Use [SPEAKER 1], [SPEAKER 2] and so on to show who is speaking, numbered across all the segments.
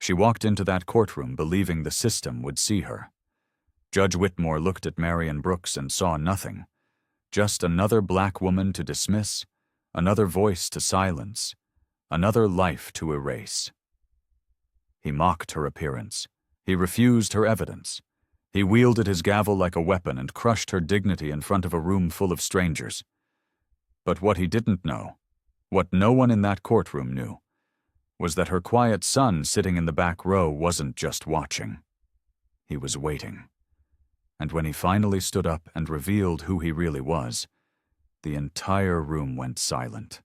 [SPEAKER 1] She walked into that courtroom believing the system would see her. Judge Whitmore looked at Marion Brooks and saw nothing. Just another black woman to dismiss, another voice to silence, another life to erase. He mocked her appearance. He refused her evidence. He wielded his gavel like a weapon and crushed her dignity in front of a room full of strangers. But what he didn't know, what no one in that courtroom knew, was that her quiet son sitting in the back row wasn't just watching. He was waiting. And when he finally stood up and revealed who he really was, the entire room went silent.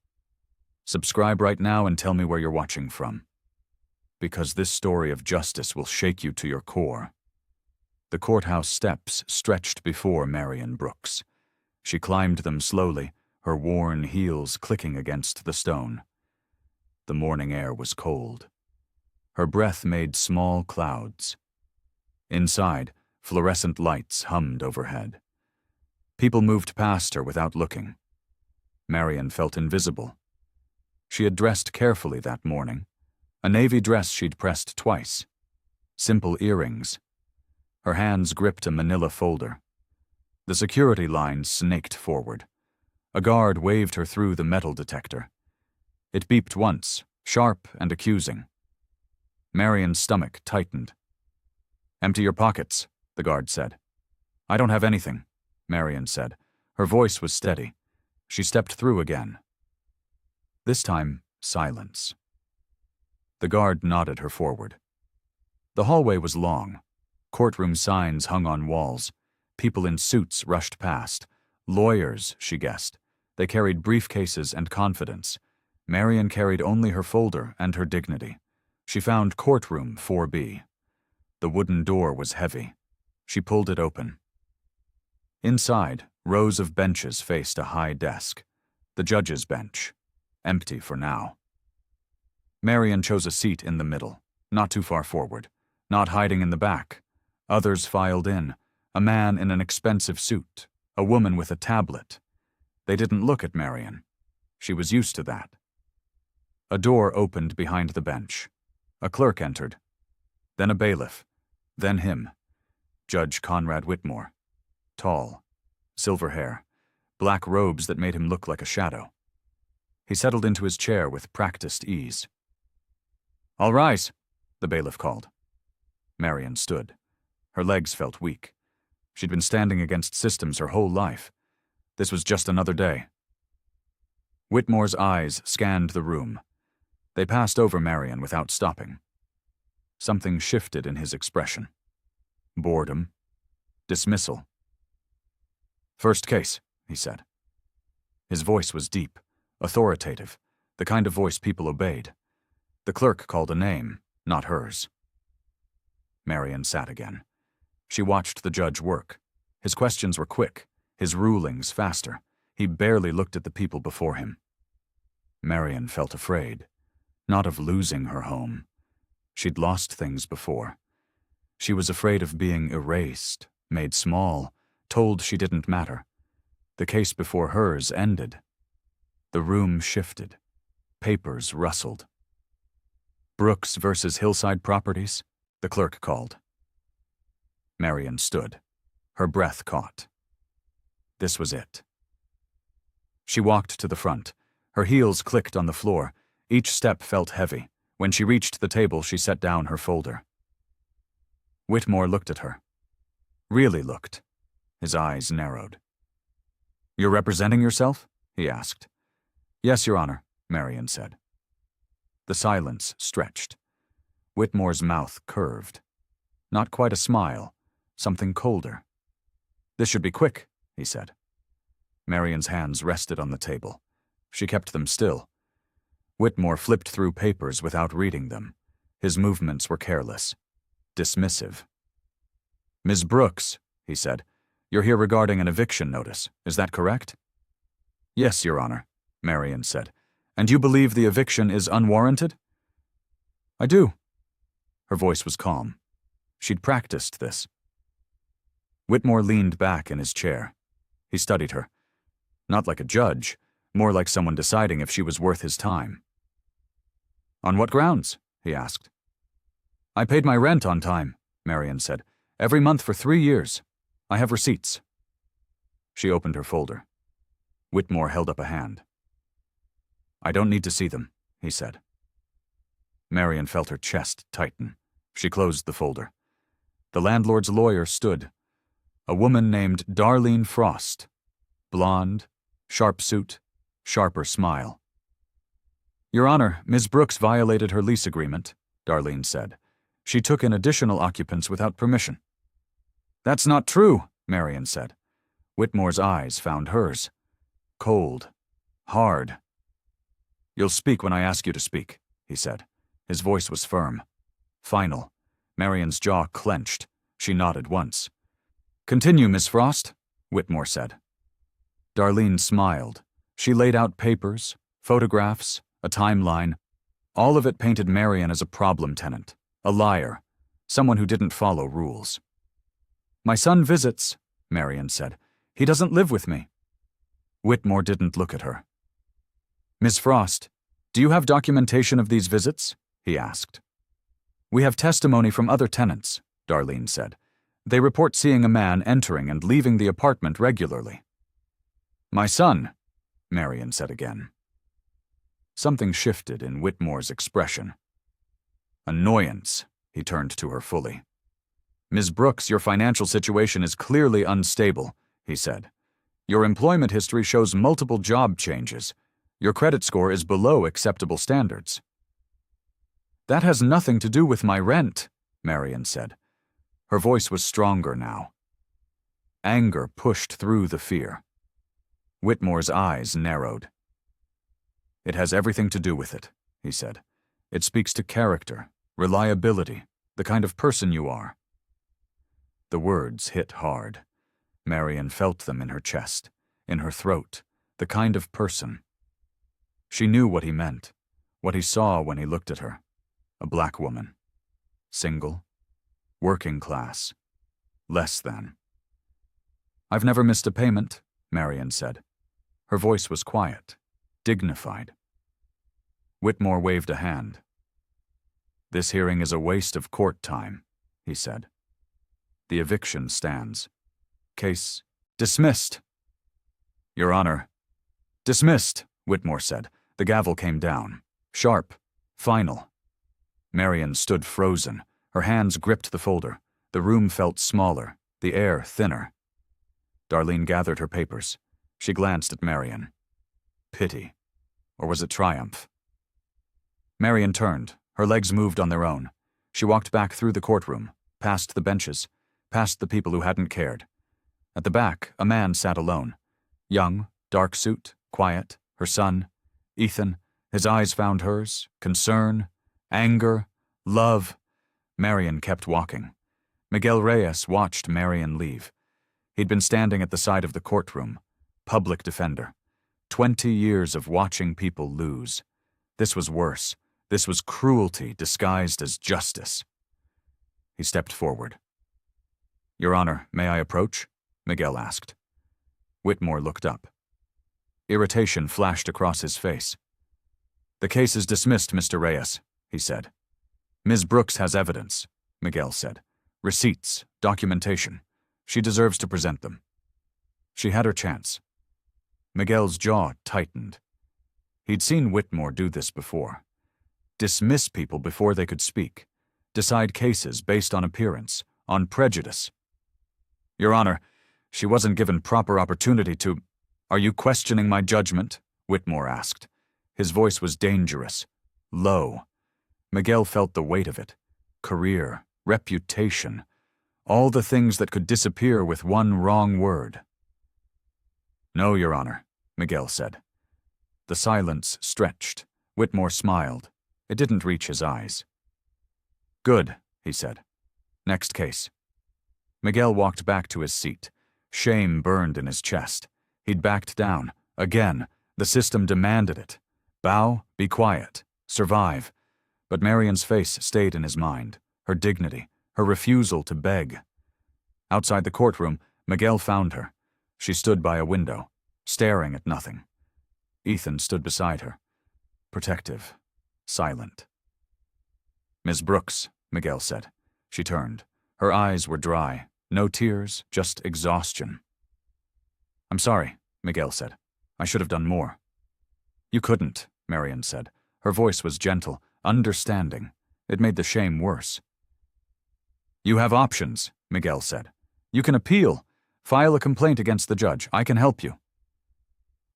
[SPEAKER 1] Subscribe right now and tell me where you're watching from, because this story of justice will shake you to your core. The courthouse steps stretched before Marion Brooks. She climbed them slowly, her worn heels clicking against the stone. The morning air was cold. Her breath made small clouds. Inside, fluorescent lights hummed overhead. People moved past her without looking. Marion felt invisible. She had dressed carefully that morning, a navy dress she'd pressed twice, simple earrings. Her hands gripped a manila folder. The security line snaked forward. A guard waved her through the metal detector. It beeped once, sharp and accusing. Marion's stomach tightened. "Empty your pockets," the guard said. "I don't have anything," Marion said. Her voice was steady. She stepped through again. This time, silence. The guard nodded her forward. The hallway was long. Courtroom signs hung on walls. People in suits rushed past. Lawyers, she guessed. They carried briefcases and confidence. Marion carried only her folder and her dignity. She found courtroom 4B. The wooden door was heavy. She pulled it open. Inside, rows of benches faced a high desk. The judge's bench. Empty for now. Marion chose a seat in the middle, not too far forward, not hiding in the back. Others filed in, a man in an expensive suit, a woman with a tablet. They didn't look at Marion. She was used to that. A door opened behind the bench. A clerk entered. Then a bailiff. Then him. Judge Conrad Whitmore. Tall. Silver hair. Black robes that made him look like a shadow. He settled into his chair with practiced ease. "All rise," the bailiff called. Marion stood. Her legs felt weak. She'd been standing against systems her whole life. This was just another day. Whitmore's eyes scanned the room. They passed over Marion without stopping. Something shifted in his expression. Boredom. Dismissal. "First case," he said. His voice was deep, authoritative, the kind of voice people obeyed. The clerk called a name, not hers. Marion sat again. She watched the judge work. His questions were quick, his rulings faster. He barely looked at the people before him. Marion felt afraid, not of losing her home. She'd lost things before. She was afraid of being erased, made small, told she didn't matter. The case before hers ended. The room shifted. Papers rustled. "Brooks versus Hillside Properties," the clerk called. Marion stood. Her breath caught. This was it. She walked to the front. Her heels clicked on the floor. Each step felt heavy. When she reached the table, she set down her folder. Whitmore looked at her. Really looked. His eyes narrowed. "You're representing yourself?" he asked. "Yes, Your Honor," Marion said. The silence stretched. Whitmore's mouth curved. Not quite a smile, something colder. "This should be quick," he said. Marion's hands rested on the table. She kept them still. Whitmore flipped through papers without reading them. His movements were careless, dismissive. "Ms. Brooks," he said, "you're here regarding an eviction notice. Is that correct?" "Yes, Your Honor," Marion said. "And you believe the eviction is unwarranted?" "I do." Her voice was calm. She'd practiced this. Whitmore leaned back in his chair. He studied her. Not like a judge, more like someone deciding if she was worth his time. "On what grounds?" he asked. I paid my rent on time, Marion said. Every month for 3 years. I have receipts. She opened her folder. Whitmore held up a hand. I don't need to see them, he said. Marion felt her chest tighten. She closed the folder. The landlord's lawyer stood. A woman named Darlene Frost. Blonde, sharp suit, sharper smile. Your Honor, Ms. Brooks violated her lease agreement, Darlene said. She took in additional occupants without permission. That's not true, Marion said. Whitmore's eyes found hers. Cold. Hard. You'll speak when I ask you to speak, he said. His voice was firm. Final. Marion's jaw clenched. She nodded once. Continue, Miss Frost, Whitmore said. Darlene smiled. She laid out papers, photographs, a timeline. All of it painted Marion as a problem tenant, a liar, someone who didn't follow rules. My son visits, Marion said. He doesn't live with me. Whitmore didn't look at her. Miss Frost, do you have documentation of these visits? He asked. We have testimony from other tenants, Darlene said. They report seeing a man entering and leaving the apartment regularly. My son, Marion said again. Something shifted in Whitmore's expression. Annoyance, he turned to her fully. Ms. Brooks, your financial situation is clearly unstable, he said. Your employment history shows multiple job changes. Your credit score is below acceptable standards. That has nothing to do with my rent, Marion said. Her voice was stronger now. Anger pushed through the fear. Whitmore's eyes narrowed. It has everything to do with it, he said. It speaks to character, reliability, the kind of person you are. The words hit hard. Marion felt them in her chest, in her throat, the kind of person. She knew what he meant, what he saw when he looked at her. A black woman. Single. Working class. Less than. I've never missed a payment, Marion said. Her voice was quiet, dignified. Whitmore waved a hand. This hearing is a waste of court time, he said. The eviction stands. Case dismissed. Your Honor. Dismissed, Whitmore said. The gavel came down. Sharp. Final. Marion stood frozen. Her hands gripped the folder. The room felt smaller, the air thinner. Darlene gathered her papers. She glanced at Marion. Pity. Or was it triumph? Marion turned. Her legs moved on their own. She walked back through the courtroom, past the benches, past the people who hadn't cared. At the back, a man sat alone. Young, dark suit, quiet, her son, Ethan. His eyes found hers. Concern, anger, love. Marion kept walking. Miguel Reyes watched Marion leave. He'd been standing at the side of the courtroom. Public defender. 20 years of watching people lose. This was worse. This was cruelty disguised as justice. He stepped forward. Your Honor, may I approach? Miguel asked. Whitmore looked up. Irritation flashed across his face. The case is dismissed, Mr. Reyes, he said. Ms. Brooks has evidence, Miguel said. Receipts, documentation. She deserves to present them. She had her chance. Miguel's jaw tightened. He'd seen Whitmore do this before. Dismiss people before they could speak. Decide cases based on appearance, on prejudice. Your Honor, she wasn't given proper opportunity to— Are you questioning my judgment? Whitmore asked. His voice was dangerous, low. Miguel felt the weight of it. Career, reputation, all the things that could disappear with one wrong word. No, Your Honor, Miguel said. The silence stretched. Whitmore smiled. It didn't reach his eyes. Good, he said. Next case. Miguel walked back to his seat. Shame burned in his chest. He'd backed down. Again, the system demanded it. Bow, be quiet, survive. But Marion's face stayed in his mind, her dignity, her refusal to beg. Outside the courtroom, Miguel found her. She stood by a window, staring at nothing. Ethan stood beside her, protective, silent. Ms. Brooks, Miguel said. She turned. Her eyes were dry. No tears, just exhaustion. I'm sorry, Miguel said. I should have done more. You couldn't, Marian said. Her voice was gentle, understanding. It made the shame worse. You have options, Miguel said. You can appeal. File a complaint against the judge. I can help you.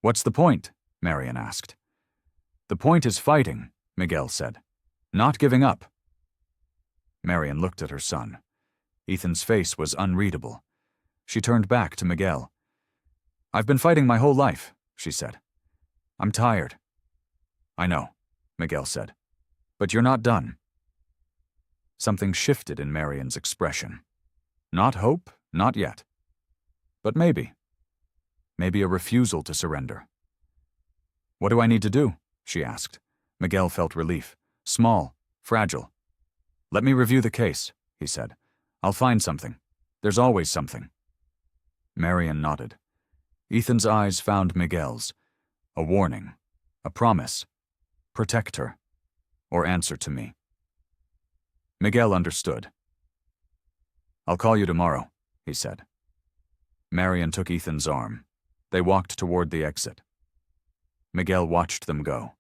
[SPEAKER 1] What's the point? Marian asked. The point is fighting, Miguel said. Not giving up. Marian looked at her son. Ethan's face was unreadable. She turned back to Miguel. I've been fighting my whole life, she said. I'm tired. I know, Miguel said. But you're not done. Something shifted in Marian's expression. Not hope, not yet. But maybe. Maybe a refusal to surrender. What do I need to do? She asked. Miguel felt relief. Small, fragile. Let me review the case, he said. I'll find something. There's always something. Marian nodded. Ethan's eyes found Miguel's. A warning. A promise. Protect her. Or answer to me. Miguel understood. I'll call you tomorrow, he said. Marian took Ethan's arm. They walked toward the exit. Miguel watched them go.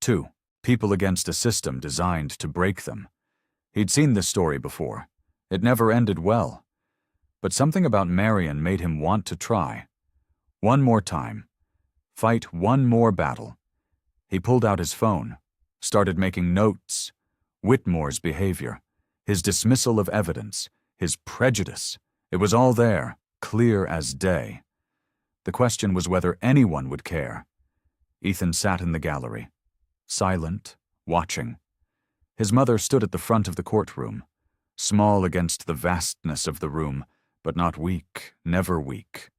[SPEAKER 1] 2. People against a system designed to break them. He'd seen this story before. It never ended well. But something about Marian made him want to try. One more time. Fight one more battle. He pulled out his phone, started making notes. Whitmore's behavior, his dismissal of evidence, his prejudice. It was all there, clear as day. The question was whether anyone would care. Ethan sat in the gallery, silent, watching. His mother stood at the front of the courtroom, small against the vastness of the room, but not weak, never weak.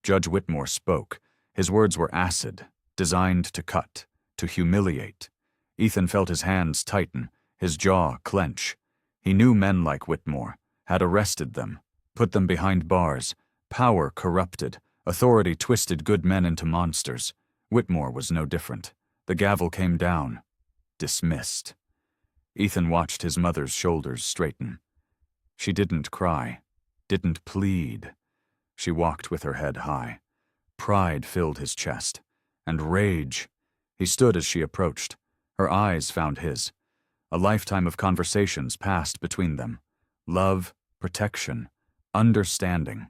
[SPEAKER 1] Judge Whitmore spoke. His words were acid, designed to cut, to humiliate. Ethan felt his hands tighten, his jaw clench. He knew men like Whitmore, had arrested them, put them behind bars. Power corrupted, authority twisted good men into monsters. Whitmore was no different. The gavel came down. Dismissed. Ethan watched his mother's shoulders straighten. She didn't cry, didn't plead. She walked with her head high. Pride filled his chest, and rage. He stood as she approached. Her eyes found his. A lifetime of conversations passed between them. Love, protection, understanding.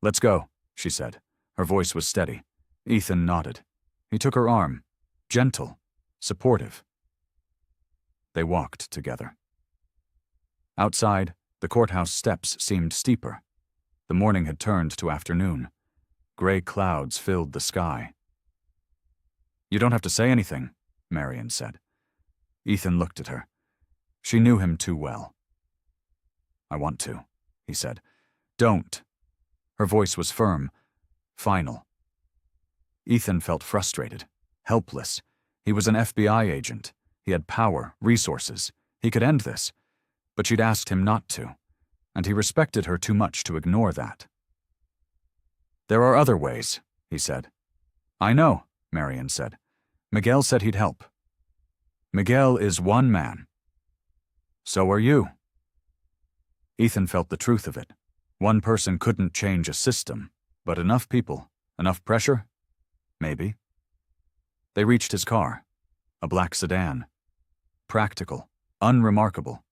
[SPEAKER 1] Let's go, she said. Her voice was steady. Ethan nodded. He took her arm, gentle, supportive. They walked together. Outside, the courthouse steps seemed steeper. The morning had turned to afternoon. Gray clouds filled the sky. You don't have to say anything, Marian said. Ethan looked at her. She knew him too well. I want to, he said. Don't. Her voice was firm, final. Ethan felt frustrated, helpless. He was an FBI agent. He had power, resources. He could end this. But she'd asked him not to, and he respected her too much to ignore that. There are other ways, he said. I know, Marian said. Miguel said he'd help. Miguel is one man. So are you. Ethan felt the truth of it. One person couldn't change a system, but enough people, enough pressure? Maybe. They reached his car, a black sedan. Practical, unremarkable.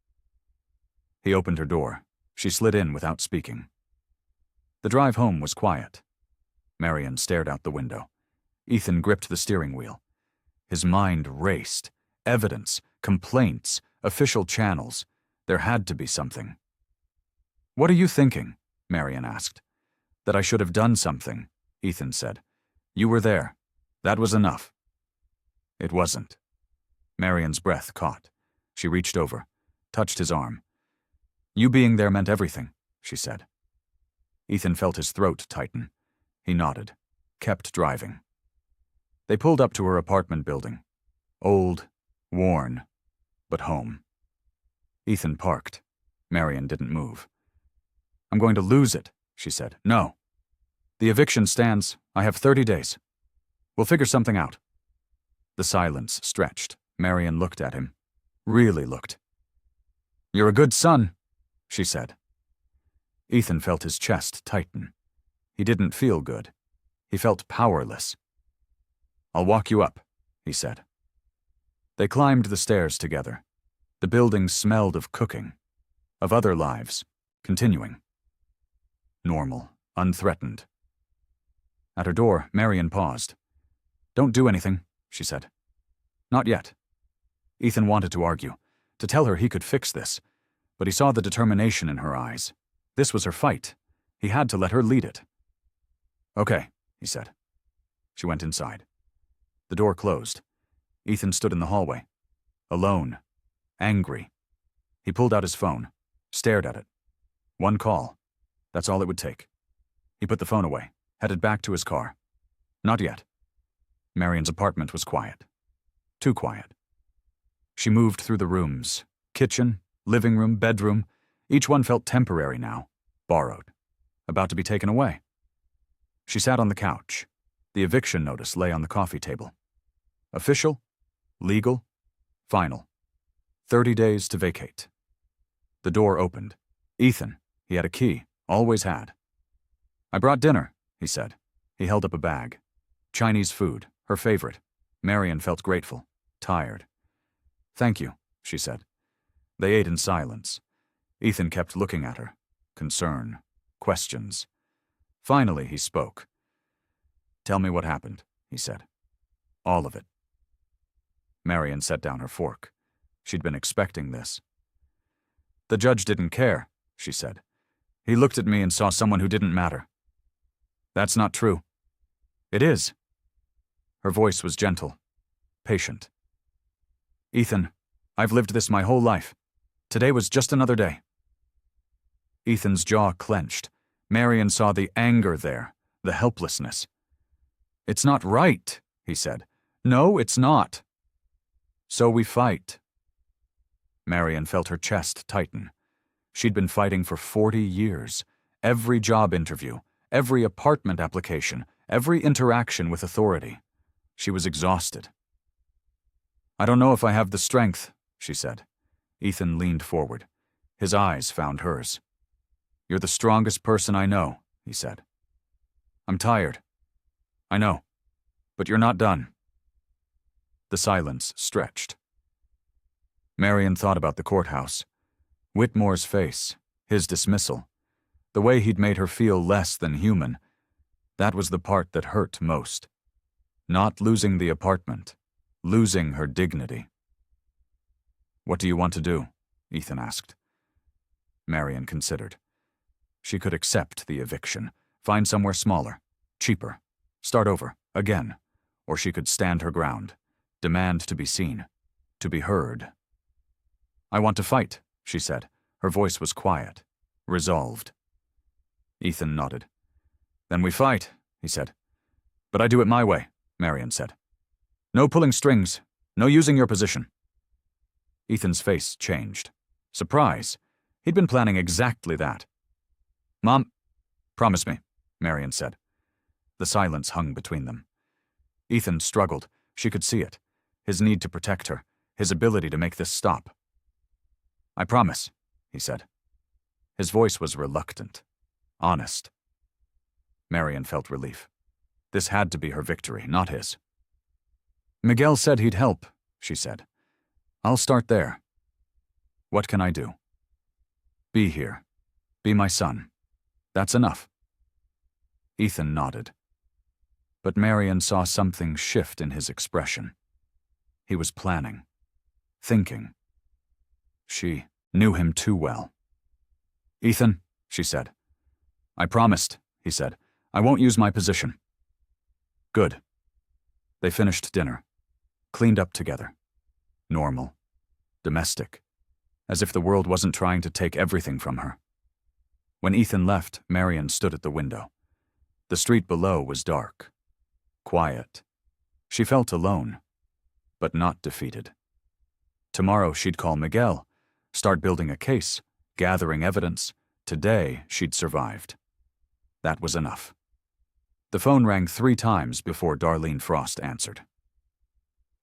[SPEAKER 1] He opened her door. She slid in without speaking. The drive home was quiet. Marian stared out the window. Ethan gripped the steering wheel. His mind raced. Evidence, complaints, official channels. There had to be something. What are you thinking? Marian asked. That I should have done something, Ethan said. You were there. That was enough. It wasn't. Marian's breath caught. She reached over, touched his arm. You being there meant everything, she said. Ethan felt his throat tighten. He nodded, kept driving. They pulled up to her apartment building. Old, worn, but home. Ethan parked. Marian didn't move. I'm going to lose it, she said. No. The eviction stands. I have 30 days. We'll figure something out. The silence stretched. Marian looked at him. Really looked. "You're a good son," she said. Ethan felt his chest tighten. He didn't feel good. He felt powerless. "I'll walk you up," he said. They climbed the stairs together. The building smelled of cooking, of other lives, continuing. Normal, unthreatened. At her door, Marion paused. "Don't do anything," she said. "Not yet." Ethan wanted to argue, to tell her he could fix this, but he saw the determination in her eyes. This was her fight. He had to let her lead it. "Okay," he said. She went inside. The door closed. Ethan stood in the hallway. Alone. Angry. He pulled out his phone, stared at it. One call. That's all it would take. He put the phone away, headed back to his car. Not yet. Marion's apartment was quiet. Too quiet. She moved through the rooms. Kitchen, living room, bedroom. Each one felt temporary now. Borrowed. About to be taken away. She sat on the couch. The eviction notice lay on the coffee table. Official? Legal? Final. 30 days to vacate. The door opened. Ethan. He had a key. Always had. "I brought dinner," he said. He held up a bag. Chinese food. Her favorite. Marion felt grateful. Tired. "Thank you," she said. They ate in silence. Ethan kept looking at her. Concern. Questions. Finally, he spoke. "Tell me what happened," he said. "All of it." Marion set down her fork. She'd been expecting this. "The judge didn't care," she said. "He looked at me and saw someone who didn't matter." "That's not true." "It is." Her voice was gentle, patient. "Ethan, I've lived this my whole life. Today was just another day." Ethan's jaw clenched. Marion saw the anger there, the helplessness. "It's not right," he said. "No, it's not." "So we fight." Marion felt her chest tighten. She'd been fighting for 40 years. Every job interview, every apartment application, every interaction with authority. She was exhausted. "I don't know if I have the strength," she said. Ethan leaned forward. His eyes found hers. "You're the strongest person I know," he said. "I'm tired." "I know. But you're not done." The silence stretched. Marion thought about the courthouse. Whitmore's face, his dismissal, the way he'd made her feel less than human. That was the part that hurt most. Not losing the apartment, losing her dignity. "What do you want to do?" Ethan asked. Marion considered. She could accept the eviction, find somewhere smaller, cheaper, start over, again, or she could stand her ground, demand to be seen, to be heard. "I want to fight," she said. Her voice was quiet, resolved. Ethan nodded. "Then we fight," he said. "But I do it my way," Marion said. "No pulling strings, no using your position." Ethan's face changed. Surprise. He'd been planning exactly that. "Mom, promise me," Marion said. The silence hung between them. Ethan struggled. She could see it. His need to protect her, his ability to make this stop. "I promise," he said. His voice was reluctant, honest. Marion felt relief. This had to be her victory, not his. "Miguel said he'd help," she said. "I'll start there. What can I do?" "Be here. Be my son. That's enough." Ethan nodded. But Marion saw something shift in his expression. He was planning, thinking. She knew him too well. "Ethan," she said. "I promised," he said. "I won't use my position." Good. They finished dinner, cleaned up together. Normal. Domestic. As if the world wasn't trying to take everything from her. When Ethan left, Marion stood at the window. The street below was dark. Quiet. She felt alone, but not defeated. Tomorrow she'd call Miguel, start building a case, gathering evidence. Today she'd survived. That was enough. The phone rang 3 times before Darlene Frost answered.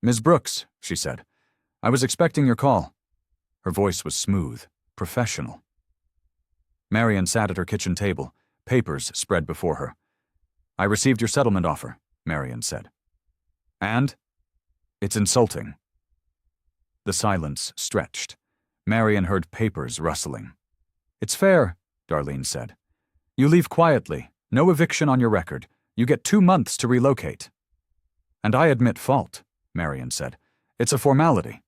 [SPEAKER 1] "Ms. Brooks," she said. "I was expecting your call." Her voice was smooth, professional. Marian sat at her kitchen table, papers spread before her. "I received your settlement offer," Marian said. "And?" "It's insulting." The silence stretched. Marian heard papers rustling. "It's fair," Darlene said. "You leave quietly, no eviction on your record. You get 2 months to relocate." "And I admit fault," Marian said. "It's a formality."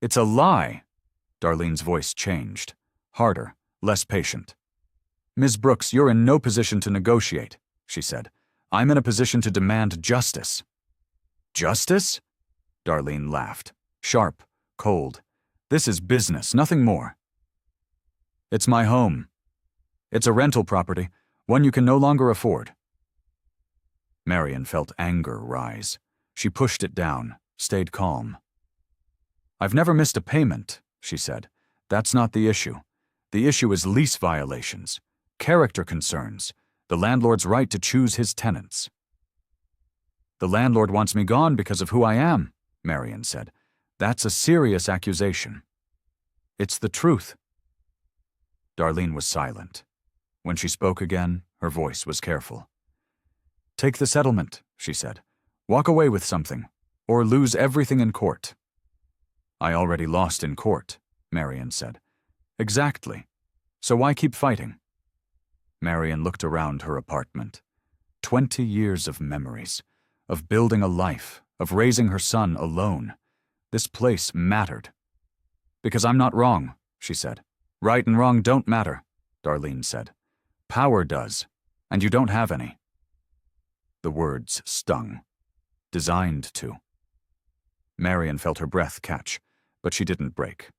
[SPEAKER 1] "It's a lie." Darlene's voice changed, harder, less patient. "Ms. Brooks, you're in no position to negotiate," she said. "I'm in a position to demand justice." "Justice?" Darlene laughed, sharp, cold. "This is business, nothing more." "It's my home. It's a rental property, one you can no longer afford." Marian felt anger rise. She pushed it down, stayed calm. "I've never missed a payment," she said. "That's not the issue. The issue is lease violations, character concerns, the landlord's right to choose his tenants." "The landlord wants me gone because of who I am," Marian said. "That's a serious accusation." "It's the truth." Darlene was silent. When she spoke again, her voice was careful. "Take the settlement," she said. "Walk away with something, or lose everything in court." "I already lost in court," Marian said. "Exactly. So why keep fighting?" Marian looked around her apartment. 20 years of memories, of building a life, of raising her son alone. This place mattered. "Because I'm not wrong," she said. "Right and wrong don't matter," Darlene said. "Power does, and you don't have any." The words stung. Designed to. Marian felt her breath catch, but she didn't break.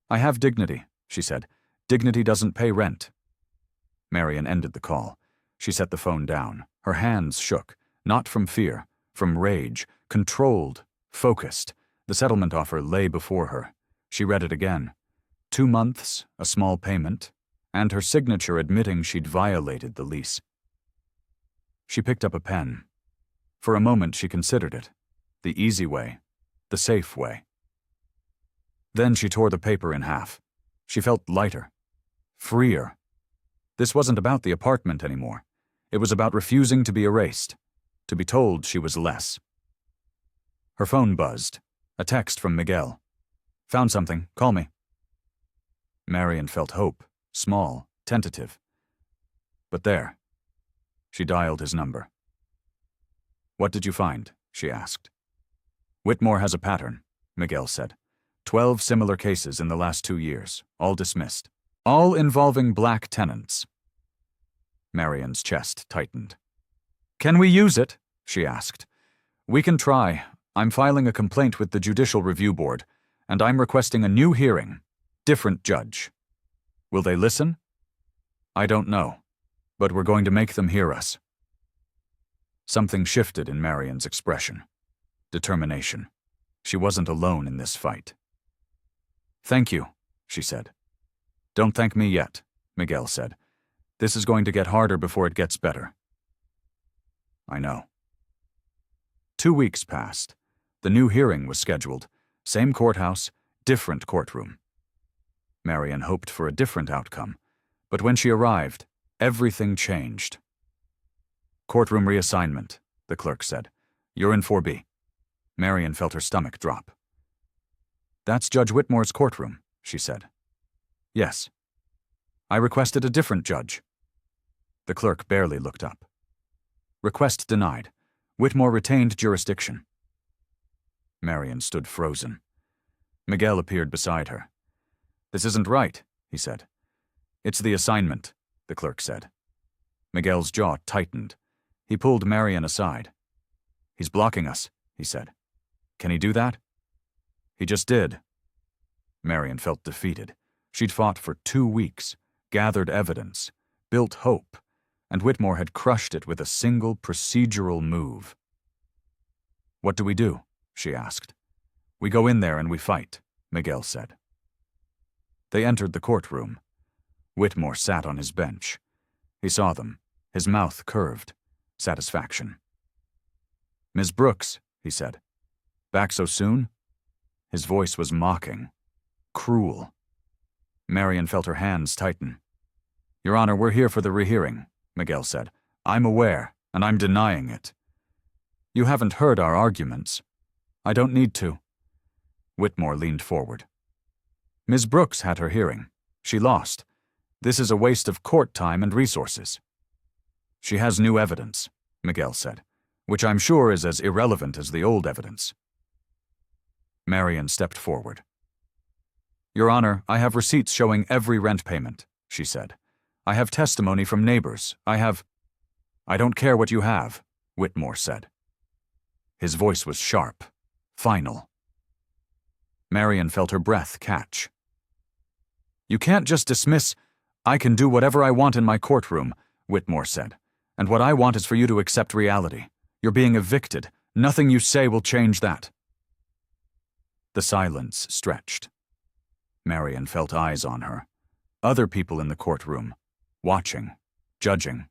[SPEAKER 1] "I have dignity," she said. "Dignity doesn't pay rent." Marian ended the call. She set the phone down. Her hands shook, not from fear, from rage, controlled, focused. The settlement offer lay before her. She read it again. 2 months, a small payment, and her signature admitting she'd violated the lease. She picked up a pen. For a moment she considered it. The easy way, the safe way. Then she tore the paper in half. She felt lighter, freer. This wasn't about the apartment anymore. It was about refusing to be erased, to be told she was less. Her phone buzzed. A text from Miguel. "Found something. Call me." Marian felt hope, small, tentative. But there. She dialed his number. "What did you find?" she asked. "Whitmore has a pattern," Miguel said. 12 similar cases in the last 2 years, all dismissed. All involving black tenants. Marian's chest tightened. "Can we use it?" she asked. "We can try. I'm filing a complaint with the Judicial Review Board, and I'm requesting a new hearing. Different judge. Will they listen?" "I don't know, but we're going to make them hear us." Something shifted in Marian's expression. Determination. She wasn't alone in this fight. "Thank you," she said. "Don't thank me yet," Miguel said. "This is going to get harder before it gets better." "I know." 2 weeks passed. The new hearing was scheduled. Same courthouse, different courtroom. Marian hoped for a different outcome, but when she arrived, everything changed. "Courtroom reassignment," the clerk said. "You're in 4B. Marian felt her stomach drop. "That's Judge Whitmore's courtroom," she said. "Yes." "I requested a different judge." The clerk barely looked up. "Request denied. Whitmore retained jurisdiction." Marian stood frozen. Miguel appeared beside her. "This isn't right," he said. "It's the assignment," the clerk said. Miguel's jaw tightened. He pulled Marian aside. "He's blocking us," he said. "Can he do that?" "He just did." Marian felt defeated. She'd fought for 2 weeks, gathered evidence, built hope, and Whitmore had crushed it with a single procedural move. "What do we do?" she asked. "We go in there and we fight," Miguel said. They entered the courtroom. Whitmore sat on his bench. He saw them, his mouth curved. Satisfaction. "Ms. Brooks," he said. "Back so soon?" His voice was mocking, cruel. Marian felt her hands tighten. "Your Honor, we're here for the rehearing," Miguel said. "I'm aware, and I'm denying it." "You haven't heard our arguments." "I don't need to." Whitmore leaned forward. "Ms. Brooks had her hearing. She lost. This is a waste of court time and resources." "She has new evidence," Miguel said, "which I'm sure is as irrelevant as the old evidence." Marian stepped forward. "Your Honor, I have receipts showing every rent payment," she said. "I have testimony from neighbors. "I don't care what you have," Whitmore said. His voice was sharp, final. Marian felt her breath catch. "You can't just dismiss—" "I can do whatever I want in my courtroom," Whitmore said. "And what I want is for you to accept reality. You're being evicted. Nothing you say will change that." The silence stretched. Marian felt eyes on her. Other people in the courtroom, watching, judging.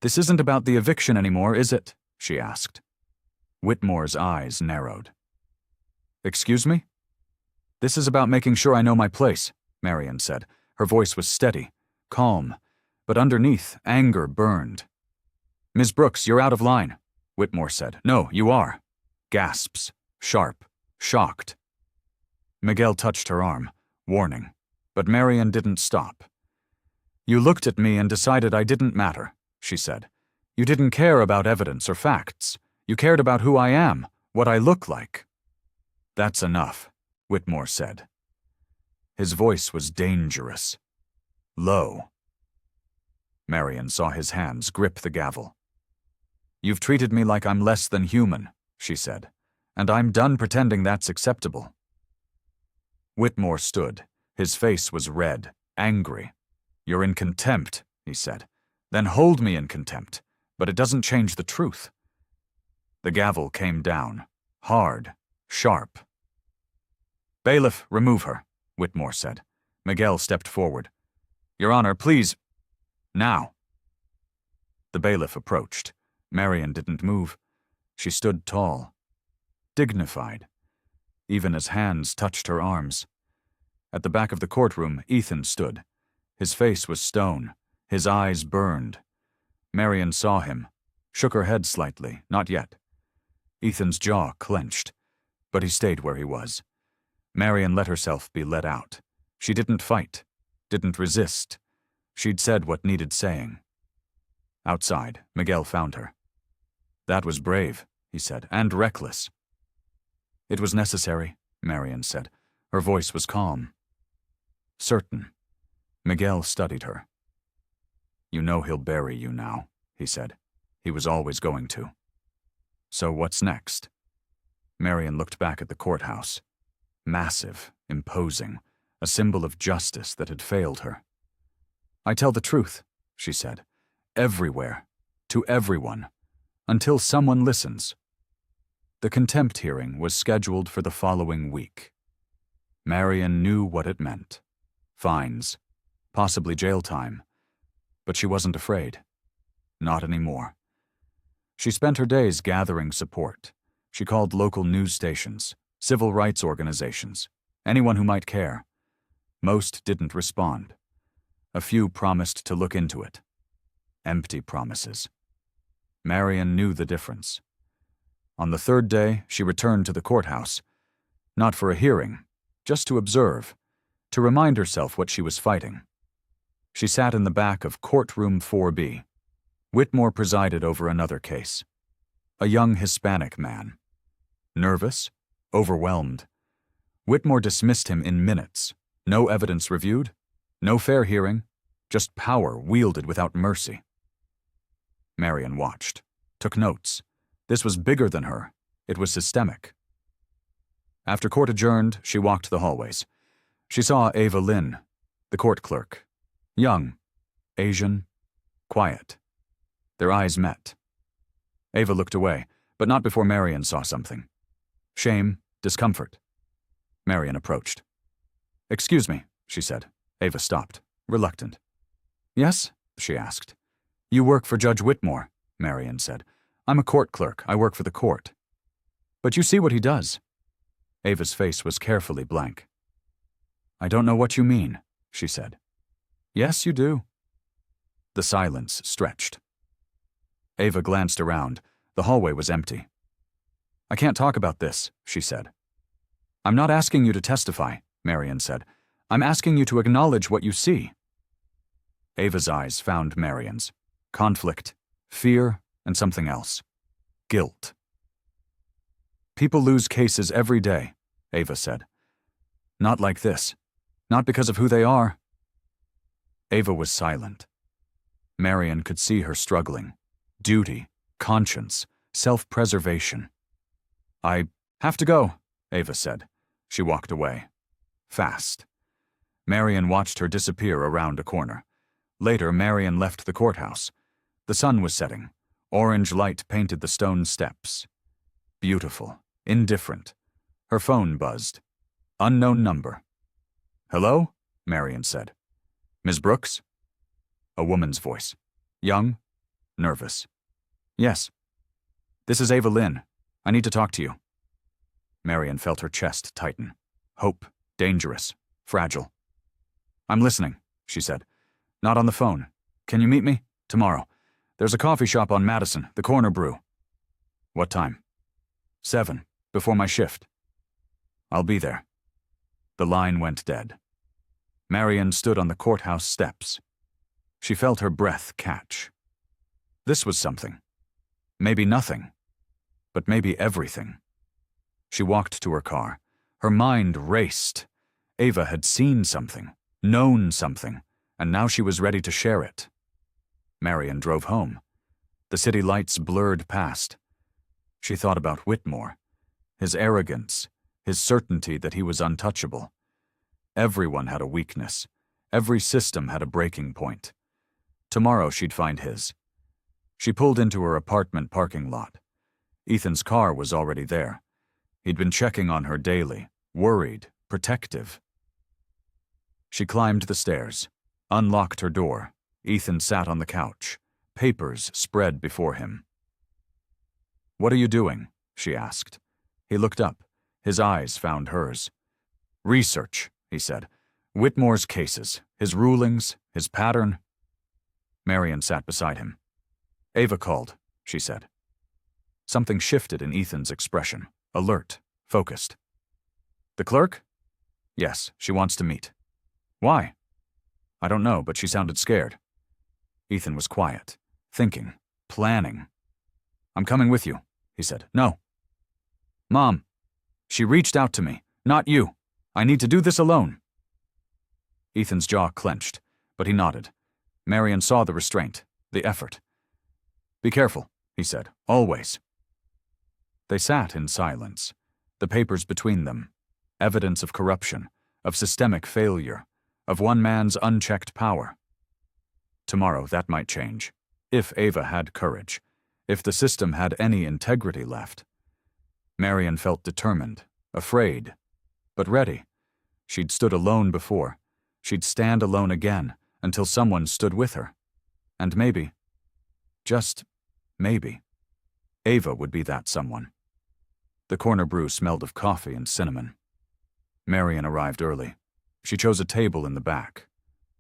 [SPEAKER 1] "This isn't about the eviction anymore, is it?" she asked. Whitmore's eyes narrowed. "Excuse me?" "This is about making sure I know my place," Marian said. Her voice was steady, calm, but underneath, anger burned. "Ms. Brooks, you're out of line," Whitmore said. "No, you are." Gasps, sharp, shocked. Miguel touched her arm, warning, but Marian didn't stop. "You looked at me and decided I didn't matter," she said. "You didn't care about evidence or facts. You cared about who I am, what I look like." "That's enough," Whitmore said. His voice was dangerous. Low. Marian saw his hands grip the gavel. "You've treated me like I'm less than human," she said, "and I'm done pretending that's acceptable." Whitmore stood. His face was red, angry. "You're in contempt," he said. "Then hold me in contempt, but it doesn't change the truth." The gavel came down, hard, sharp. "Bailiff, remove her," Whitmore said. Miguel stepped forward. "Your Honor, please. Now." The bailiff approached. Marian didn't move. She stood tall, dignified, even as hands touched her arms. At the back of the courtroom, Ethan stood. His face was stone, his eyes burned. Marian saw him, shook her head slightly, not yet. Ethan's jaw clenched, but he stayed where he was. Marian let herself be led out. She didn't fight, didn't resist. She'd said what needed saying. Outside, Miguel found her. "That was brave," he said, "and reckless." "It was necessary," Marian said. Her voice was calm. Certain. Miguel studied her. "You know he'll bury you now," he said. "He was always going to." "So what's next?" Marian looked back at the courthouse. Massive, imposing, a symbol of justice that had failed her. "I tell the truth," she said. "Everywhere. To everyone. Until someone listens." The contempt hearing was scheduled for the following week. Marian knew what it meant. Fines. Possibly jail time. But she wasn't afraid. Not anymore. She spent her days gathering support. She called local news stations, civil rights organizations, anyone who might care. Most didn't respond. A few promised to look into it. Empty promises. Marian knew the difference. On the third day, she returned to the courthouse. Not for a hearing, just to observe, to remind herself what she was fighting. She sat in the back of courtroom 4B. Whitmore presided over another case. A young Hispanic man. Nervous, overwhelmed. Whitmore dismissed him in minutes. No evidence reviewed, no fair hearing, just power wielded without mercy. Marian watched, took notes. This was bigger than her. It was systemic. After court adjourned, she walked the hallways. She saw Ava Lynn, the court clerk. Young, Asian, quiet. Their eyes met. Ava looked away, but not before Marian saw something. Shame, discomfort. Marian approached. "Excuse me," she said. Ava stopped, reluctant. "Yes?" she asked. "You work for Judge Whitmore," Marian said. "I'm a court clerk. I work for the court." "But you see what he does." Ava's face was carefully blank. I don't know what you mean, she said. Yes, you do. The silence stretched. Ava glanced around. The hallway was empty. I can't talk about this, she said. I'm not asking you to testify, Marion said. I'm asking you to acknowledge what you see. Ava's eyes found Marion's. Conflict, fear, and something else. Guilt. People lose cases every day, Ava said. Not like this. Not because of who they are. Ava was silent. Marion could see her struggling. Duty, conscience, self-preservation. I have to go, Ava said. She walked away. Fast. Marion watched her disappear around a corner. Later, Marion left the courthouse. The sun was setting. Orange light painted the stone steps. Beautiful, indifferent. Her phone buzzed. Unknown number. Hello? Marion said. Ms. Brooks? A woman's voice. Young? Nervous. Yes. This is Ava Lynn. I need to talk to you. Marion felt her chest tighten. Hope. Dangerous. Fragile. I'm listening, she said. Not on the phone. Can you meet me? Tomorrow. There's a coffee shop on Madison, the Corner Brew. What time? 7, before my shift. I'll be there. The line went dead. Marion stood on the courthouse steps. She felt her breath catch. This was something. Maybe nothing. But maybe everything. She walked to her car. Her mind raced. Ava had seen something, known something, and now she was ready to share it. Marion drove home. The city lights blurred past. She thought about Whitmore, his arrogance, his certainty that he was untouchable. Everyone had a weakness. Every system had a breaking point. Tomorrow she'd find his. She pulled into her apartment parking lot. Ethan's car was already there. He'd been checking on her daily, worried, protective. She climbed the stairs, unlocked her door. Ethan sat on the couch, papers spread before him. What are you doing? She asked. He looked up. His eyes found hers. Research, he said. Whitmore's cases, his rulings, his pattern. Marion sat beside him. Ava called, she said. Something shifted in Ethan's expression, alert, focused. The clerk? Yes, she wants to meet. Why? I don't know, but she sounded scared. Ethan was quiet, thinking, planning. I'm coming with you, he said. No. Mom, she reached out to me, not you. I need to do this alone. Ethan's jaw clenched, but he nodded. Marion saw the restraint, the effort. Be careful, he said, always. They sat in silence, the papers between them, evidence of corruption, of systemic failure, of one man's unchecked power. Tomorrow that might change, if Ava had courage, if the system had any integrity left. Marion felt determined, afraid, but ready. She'd stood alone before. She'd stand alone again until someone stood with her. And maybe, just maybe, Ava would be that someone. The Corner Brew smelled of coffee and cinnamon. Marion arrived early. She chose a table in the back,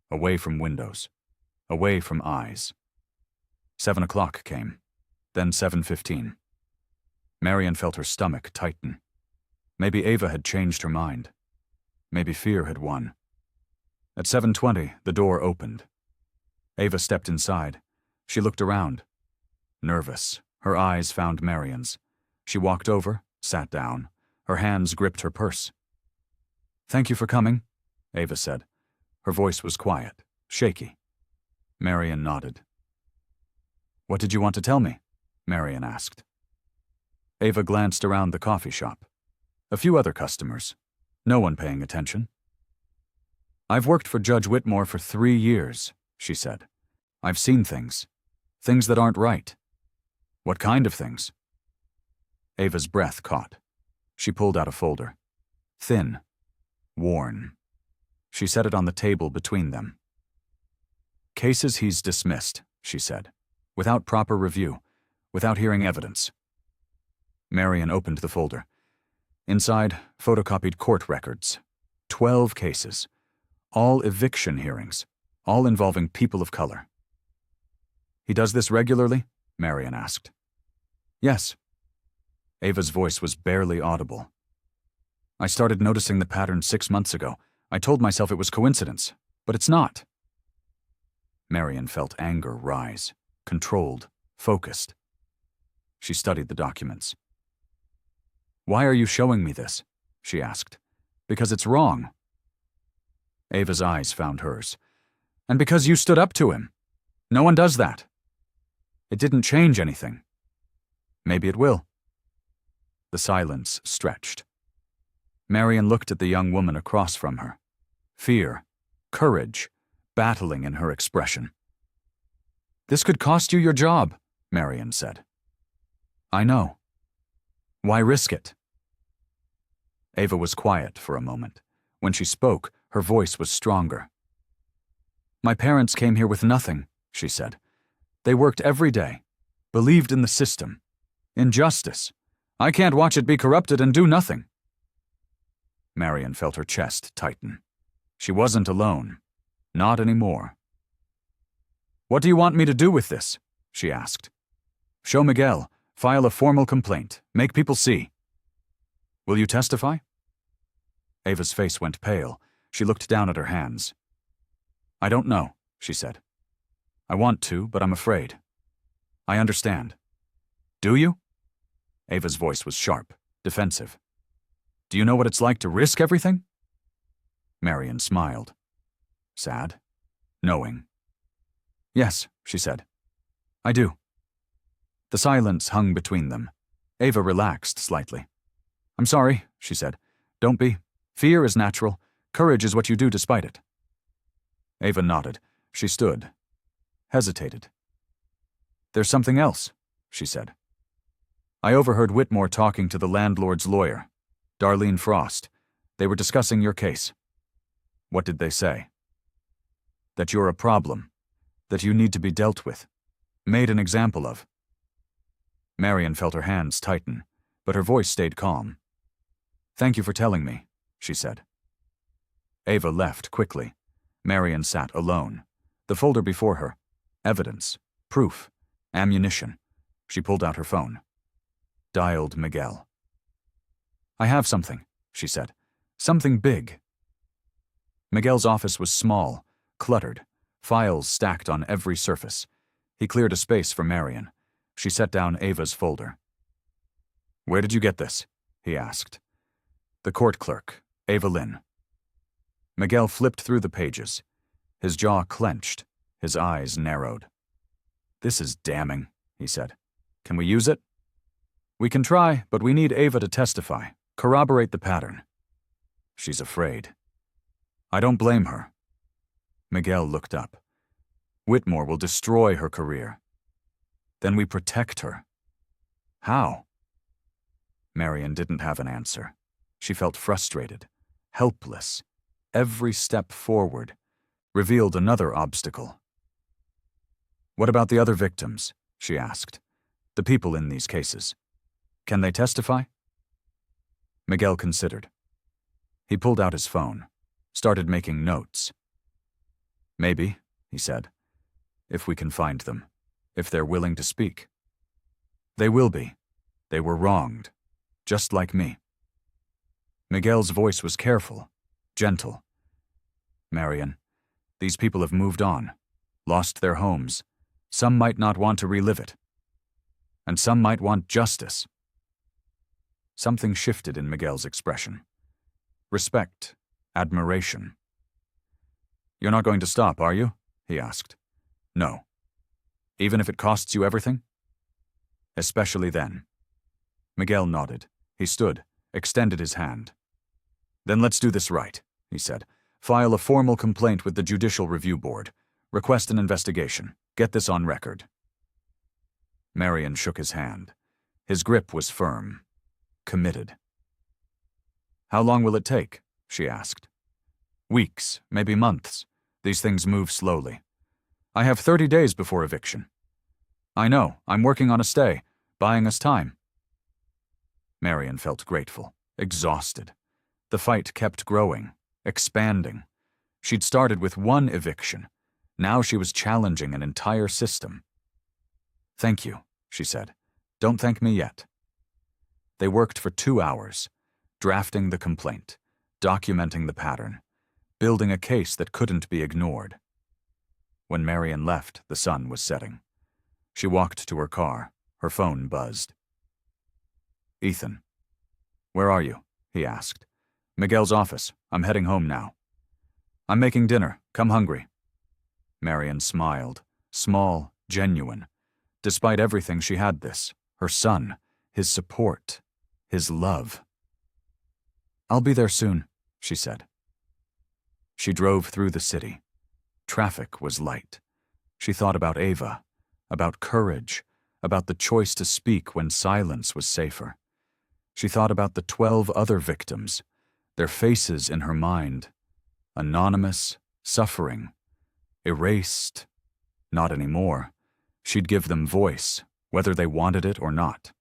[SPEAKER 1] away from windows, away from eyes. 7 o'clock came, then 7:15. Marion felt her stomach tighten. Maybe Ava had changed her mind. Maybe fear had won. At 7:20, the door opened. Ava stepped inside. She looked around. Nervous, her eyes found Marion's. She walked over, sat down. Her hands gripped her purse. Thank you for coming, Ava said. Her voice was quiet, shaky. Marion nodded. What did you want to tell me? Marion asked. Ava glanced around the coffee shop. A few other customers. No one paying attention. I've worked for Judge Whitmore for 3 years, she said. I've seen things. Things that aren't right. What kind of things? Ava's breath caught. She pulled out a folder. Thin. Worn. She set it on the table between them. Cases he's dismissed, she said, without proper review, without hearing evidence. Marion opened the folder. Inside, photocopied court records. 12 cases. All eviction hearings, all involving people of color. He does this regularly? Marion asked. Yes. Ava's voice was barely audible. I started noticing the pattern 6 months ago. I told myself it was coincidence, but it's not. Marion felt anger rise, controlled, focused. She studied the documents. Why are you showing me this? She asked. Because it's wrong. Ava's eyes found hers. And because you stood up to him. No one does that. It didn't change anything. Maybe it will. The silence stretched. Marion looked at the young woman across from her. Fear, courage, battling in her expression. This could cost you your job, Marion said. I know. Why risk it? Ava was quiet for a moment. When she spoke, her voice was stronger. My parents came here with nothing, she said. They worked every day, believed in the system, in justice. I can't watch it be corrupted and do nothing. Marion felt her chest tighten. She wasn't alone. Not anymore. What do you want me to do with this? She asked. Show Miguel. File a formal complaint. Make people see. Will you testify? Ava's face went pale. She looked down at her hands. I don't know, she said. I want to, but I'm afraid. I understand. Do you? Ava's voice was sharp, defensive. Do you know what it's like to risk everything? Marion smiled. Sad? Knowing. Yes, she said. I do. The silence hung between them. Ava relaxed slightly. I'm sorry, she said. Don't be. Fear is natural. Courage is what you do despite it. Ava nodded. She stood. Hesitated. There's something else, she said. I overheard Whitmore talking to the landlord's lawyer, Darlene Frost. They were discussing your case. What did they say? That you're a problem. That you need to be dealt with. Made an example of. Marion felt her hands tighten, but her voice stayed calm. Thank you for telling me, she said. Ava left quickly. Marion sat alone. The folder before her. Evidence. Proof. Ammunition. She pulled out her phone. Dialed Miguel. I have something, she said. Something big. Miguel's office was small, cluttered, files stacked on every surface. He cleared a space for Marion. She set down Ava's folder. Where did you get this? He asked. The court clerk, Ava Lynn. Miguel flipped through the pages. His jaw clenched, his eyes narrowed. This is damning, he said. Can we use it? We can try, but we need Ava to testify, corroborate the pattern. She's afraid. I don't blame her. Miguel looked up. Whitmore will destroy her career. Then we protect her. How? Marion didn't have an answer. She felt frustrated, helpless. Every step forward revealed another obstacle. What about the other victims? She asked. The people in these cases. Can they testify? Miguel considered. He pulled out his phone, started making notes. Maybe, he said, if we can find them, if they're willing to speak. They will be. They were wronged, just like me. Miguel's voice was careful, gentle. Marion, these people have moved on, lost their homes. Some might not want to relive it. And some might want justice. Something shifted in Miguel's expression. Respect, admiration. You're not going to stop, are you? He asked. No. Even if it costs you everything? Especially then. Miguel nodded. He stood, extended his hand. Then let's do this right, he said. File a formal complaint with the Judicial Review Board. Request an investigation. Get this on record. Marion shook his hand. His grip was firm, committed. How long will it take? She asked. Weeks, maybe months. These things move slowly. I have 30 days before eviction. I know, I'm working on a stay, buying us time. Marion felt grateful, exhausted. The fight kept growing, expanding. She'd started with one eviction. Now she was challenging an entire system. "Thank you," she said. "Don't thank me yet." They worked for 2 hours, drafting the complaint, documenting the pattern, building a case that couldn't be ignored. When Marion left, the sun was setting. She walked to her car. Her phone buzzed. "Ethan." "Where are you?" he asked. "Miguel's office. I'm heading home now." "I'm making dinner. Come hungry." Marion smiled, small, genuine. Despite everything, she had this, her son, his support, his love. "I'll be there soon," she said. She drove through the city. Traffic was light. She thought about Ava, about courage, about the choice to speak when silence was safer. She thought about the 12 other victims, their faces in her mind. Anonymous, suffering, erased. Not anymore. She'd give them voice, whether they wanted it or not.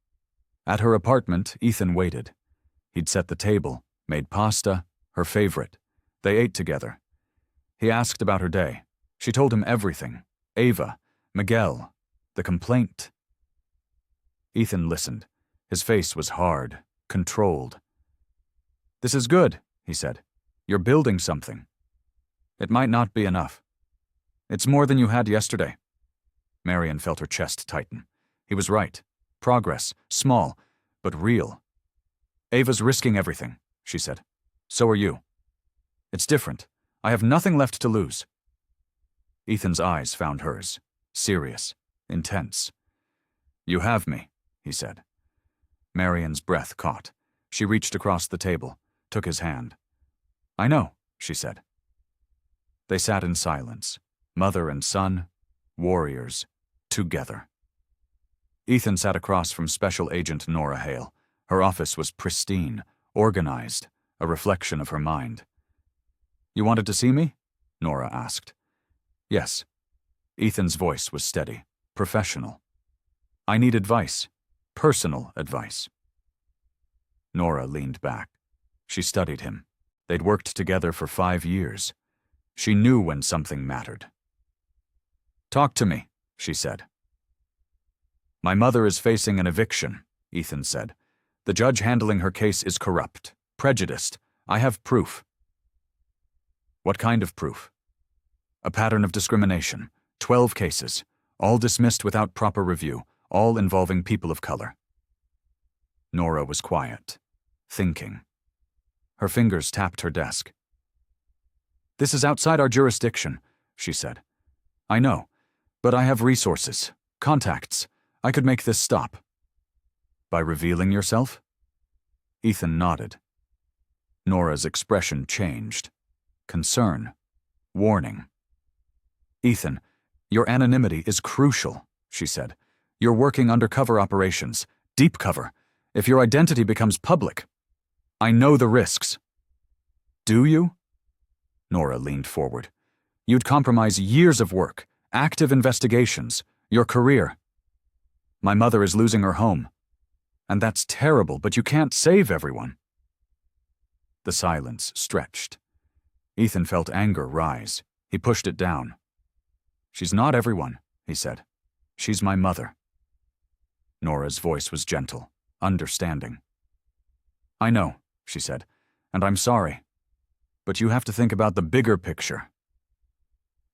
[SPEAKER 1] At her apartment, Ethan waited. He'd set the table, made pasta, her favorite. They ate together. He asked about her day. She told him everything. Ava, Miguel, the complaint. Ethan listened. His face was hard, controlled. "This is good," he said. "You're building something. It might not be enough. It's more than you had yesterday." Marion felt her chest tighten. He was right. Progress, small, but real. "Ava's risking everything," she said. "So are you. It's different. I have nothing left to lose." Ethan's eyes found hers, serious, intense. "You have me," he said. Marion's breath caught. She reached across the table, took his hand. "I know," she said. They sat in silence, mother and son, warriors, together. Ethan sat across from Special Agent Nora Hale. Her office was pristine, organized, a reflection of her mind. "You wanted to see me?" Nora asked. "Yes." Ethan's voice was steady, professional. "I need advice, personal advice." Nora leaned back. She studied him. They'd worked together for 5 years. She knew when something mattered. "Talk to me," she said. "My mother is facing an eviction," Ethan said. "The judge handling her case is corrupt, prejudiced. I have proof." "What kind of proof?" "A pattern of discrimination. 12 cases, all dismissed without proper review, all involving people of color." Nora was quiet, thinking. Her fingers tapped her desk. "This is outside our jurisdiction," she said. "I know, but I have resources, contacts. I could make this stop." "By revealing yourself?" Ethan nodded. Nora's expression changed. Concern. Warning. "Ethan, your anonymity is crucial," she said. "You're working undercover operations, deep cover. If your identity becomes public, I know the risks." "Do you?" Nora leaned forward. "You'd compromise years of work, active investigations, your career. My mother is losing her home. And that's terrible, but you can't save everyone." The silence stretched. Ethan felt anger rise. He pushed it down. "She's not everyone," he said. "She's my mother." Nora's voice was gentle, understanding. "I know," she said, "and I'm sorry. But you have to think about the bigger picture."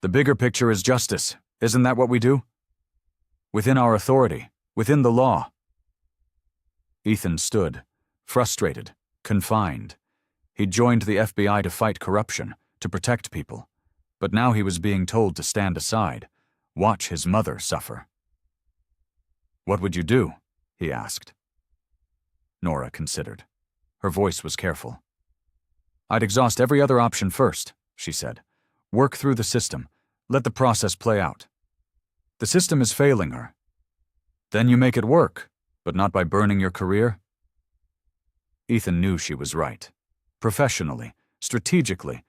[SPEAKER 1] "The bigger picture is justice. Isn't that what we do? Within our authority, within the law." Ethan stood, frustrated, confined. He'd joined the FBI to fight corruption, to protect people. But now he was being told to stand aside, watch his mother suffer. "What would you do?" he asked. Nora considered. Her voice was careful. "I'd exhaust every other option first," she said. "Work through the system. Let the process play out. The system is failing her. Then you make it work, but not by burning your career." Ethan knew she was right. Professionally, strategically,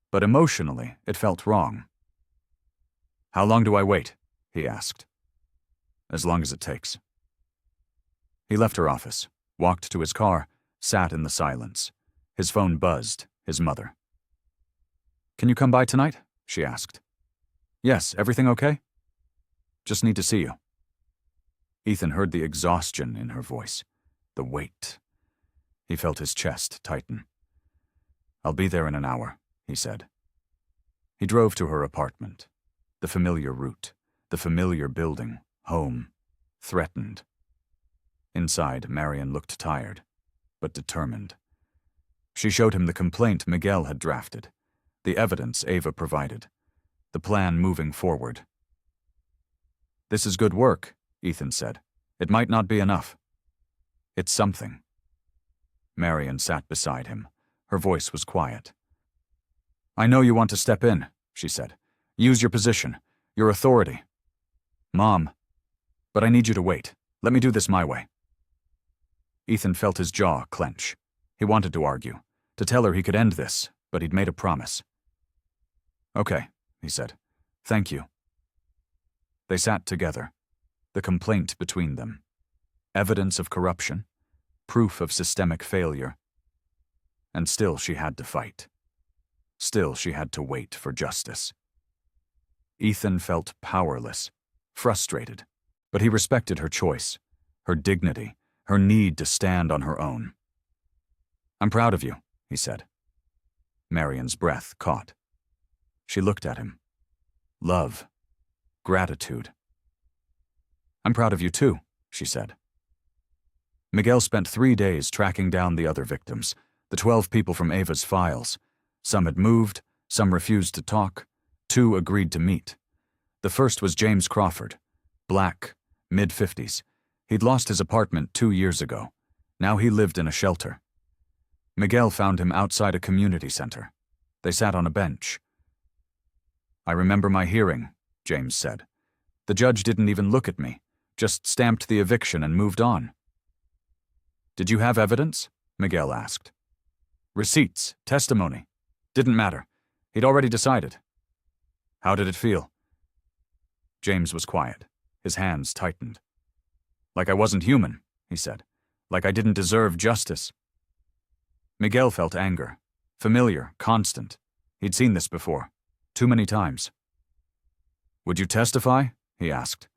[SPEAKER 1] but emotionally, it felt wrong. "How long do I wait?" he asked. "As long as it takes." He left her office, walked to his car, sat in the silence. His phone buzzed, his mother. Can you come by tonight? She asked. Yes, everything okay? Just need to see you. Ethan heard the exhaustion in her voice, the weight. He felt his chest tighten. I'll be there in an hour, he said. He drove to her apartment. The familiar route, the familiar building, home, threatened. Inside, Marion looked tired, but determined. She showed him the complaint Miguel had drafted, the evidence Ava provided, the plan moving forward. This is good work, Ethan said. It might not be enough. It's something. Marion sat beside him. Her voice was quiet. I know you want to step in, she said. Use your position, your authority. Mom, but I need you to wait. Let me do this my way. Ethan felt his jaw clench. He wanted to argue, to tell her he could end this, but he'd made a promise. Okay, he said. Thank you. They sat together, the complaint between them. Evidence of corruption, proof of systemic failure. And still she had to fight. Still she had to wait for justice. Ethan felt powerless, frustrated, but he respected her choice, her dignity, her need to stand on her own. I'm proud of you, he said. Marion's breath caught. She looked at him. Love. Gratitude. I'm proud of you too, she said. Miguel spent 3 days tracking down the other victims, the 12 people from Ava's files. Some had moved, some refused to talk, 2 agreed to meet. The first was James Crawford, black, mid-50s. He'd lost his apartment 2 years ago. Now he lived in a shelter. Miguel found him outside a community center. They sat on a bench. I remember my hearing, James said. The judge didn't even look at me, just stamped the eviction and moved on. Did you have evidence? Miguel asked. Receipts, testimony. Didn't matter. He'd already decided. How did it feel? James was quiet. His hands tightened. Like I wasn't human, he said. Like I didn't deserve justice. Miguel felt anger. Familiar, constant. He'd seen this before. Too many times. Would you testify? He asked.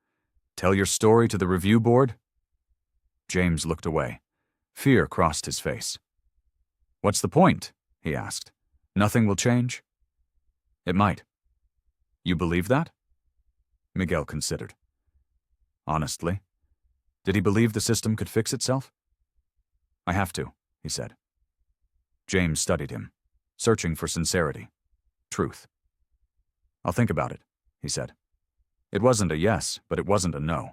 [SPEAKER 1] Tell your story to the review board? James looked away. Fear crossed his face. What's the point? He asked. Nothing will change? It might. You believe that? Miguel considered. Honestly, did he believe the system could fix itself? I have to, he said. James studied him, searching for sincerity, truth. I'll think about it, he said. It wasn't a yes, but it wasn't a no.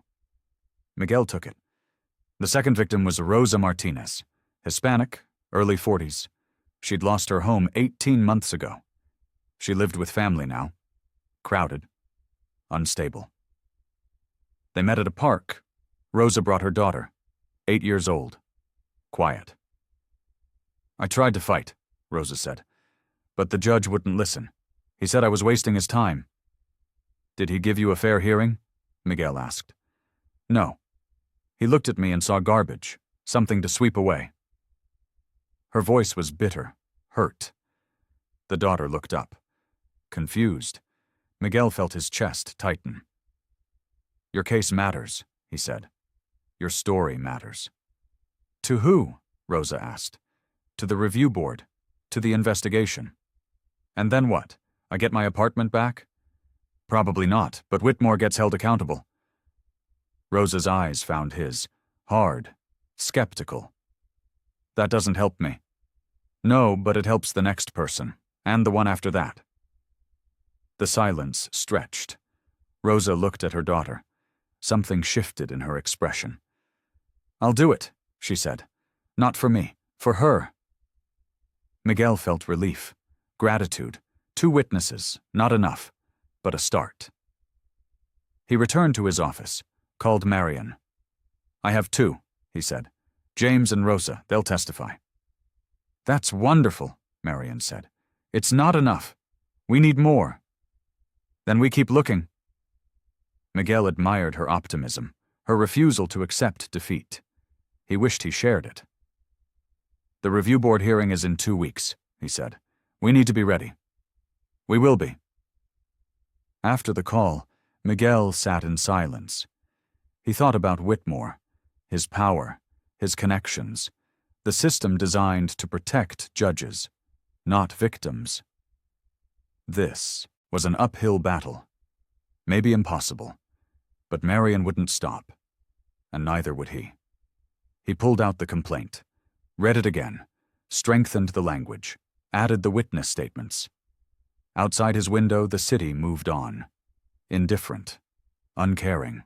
[SPEAKER 1] Miguel took it. The second victim was Rosa Martinez, Hispanic, early 40s. She'd lost her home 18 months ago. She lived with family now. Crowded. Unstable. They met at a park. Rosa brought her daughter, 8 years old. Quiet. I tried to fight, Rosa said, but the judge wouldn't listen. He said I was wasting his time. Did he give you a fair hearing? Miguel asked. No. He looked at me and saw garbage, something to sweep away. Her voice was bitter, hurt. The daughter looked up. Confused, Miguel felt his chest tighten. Your case matters, he said. Your story matters. To who? Rosa asked. To the review board, to the investigation. And then what? I get my apartment back? Probably not, but Whitmore gets held accountable. Rosa's eyes found his, hard, skeptical. That doesn't help me. No, but it helps the next person, and the one after that. The silence stretched. Rosa looked at her daughter. Something shifted in her expression. I'll do it, she said. Not for me, for her. Miguel felt relief, gratitude. 2 witnesses, not enough, but a start. He returned to his office, called Marion. I have 2, he said. James and Rosa, they'll testify. That's wonderful, Marion said. It's not enough. We need more. Then we keep looking. Miguel admired her optimism, her refusal to accept defeat. He wished he shared it. The review board hearing is in 2 weeks, he said. We need to be ready. We will be. After the call, Miguel sat in silence. He thought about Whitmore, his power, his connections, the system designed to protect judges, not victims. This was an uphill battle. Maybe impossible, but Marion wouldn't stop, and neither would he. He pulled out the complaint, read it again, strengthened the language, added the witness statements. Outside his window, the city moved on, indifferent, uncaring.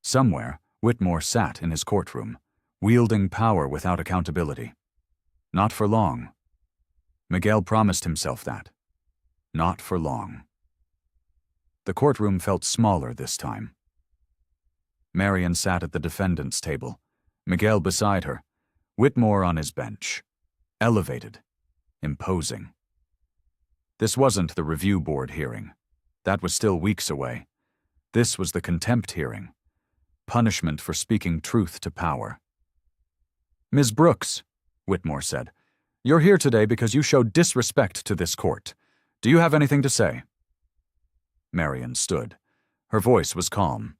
[SPEAKER 1] Somewhere, Whitmore sat in his courtroom, wielding power without accountability. Not for long. Miguel promised himself that. Not for long. The courtroom felt smaller this time. Marion sat at the defendant's table, Miguel beside her, Whitmore on his bench. Elevated, imposing. This wasn't the review board hearing. That was still weeks away. This was the contempt hearing. Punishment for speaking truth to power. "Ms. Brooks," Whitmore said, "you're here today because you showed disrespect to this court. Do you have anything to say?" Marion stood. Her voice was calm.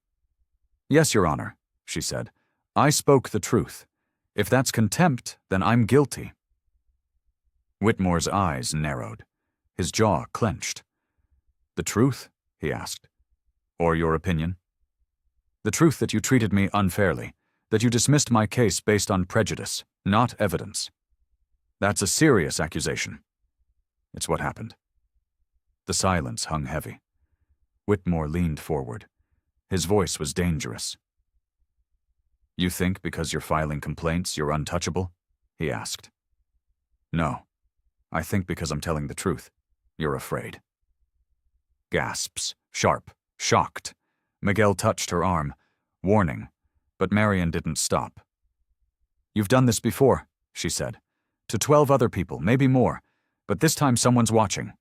[SPEAKER 1] "Yes, Your Honor," she said. "I spoke the truth. If that's contempt, then I'm guilty." Whitmore's eyes narrowed. His jaw clenched. "The truth?" he asked. "Or your opinion?" "The truth that you treated me unfairly, that you dismissed my case based on prejudice, not evidence. That's a serious accusation. It's what happened." The silence hung heavy. Whitmore leaned forward. His voice was dangerous. "You think because you're filing complaints you're untouchable?" he asked. "No. I think because I'm telling the truth. You're afraid." Gasps, sharp, shocked. Miguel touched her arm, warning, but Marion didn't stop. "You've done this before," she said. "To 12 other people, maybe more, but this time someone's watching."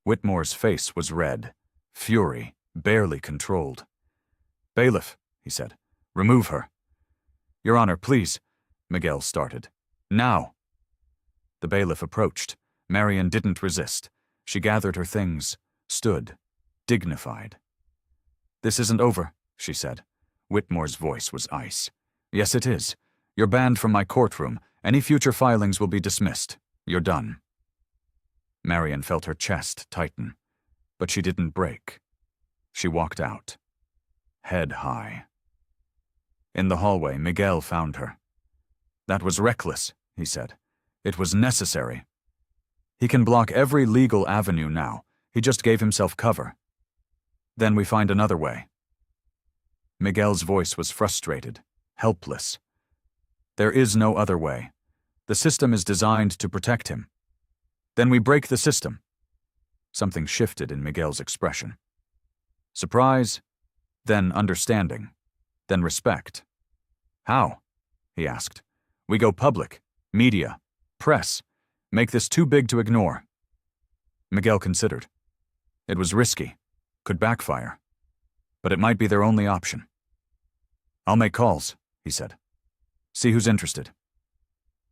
[SPEAKER 1] Whitmore's face was red, fury, barely controlled. "Bailiff," he said, "remove her." "Your Honor, please," Miguel started. "Now." The bailiff approached. Marion didn't resist. She gathered her things, stood, dignified. "This isn't over," she said. Whitmore's voice was ice. "Yes, it is. You're banned from my courtroom. Any future filings will be dismissed. You're done." Marion felt her chest tighten, but she didn't break. She walked out, head high. In the hallway, Miguel found her. "That was reckless," he said. "It was necessary. He can block every legal avenue now. He just gave himself cover. Then we find another way." Miguel's voice was frustrated, helpless. "There is no other way. The system is designed to protect him. Then we break the system." Something shifted in Miguel's expression. Surprise, then understanding, then respect. "How?" he asked. "We go public, media, press, make this too big to ignore." Miguel considered. It was risky, could backfire, but it might be their only option. "I'll make calls," he said. "See who's interested."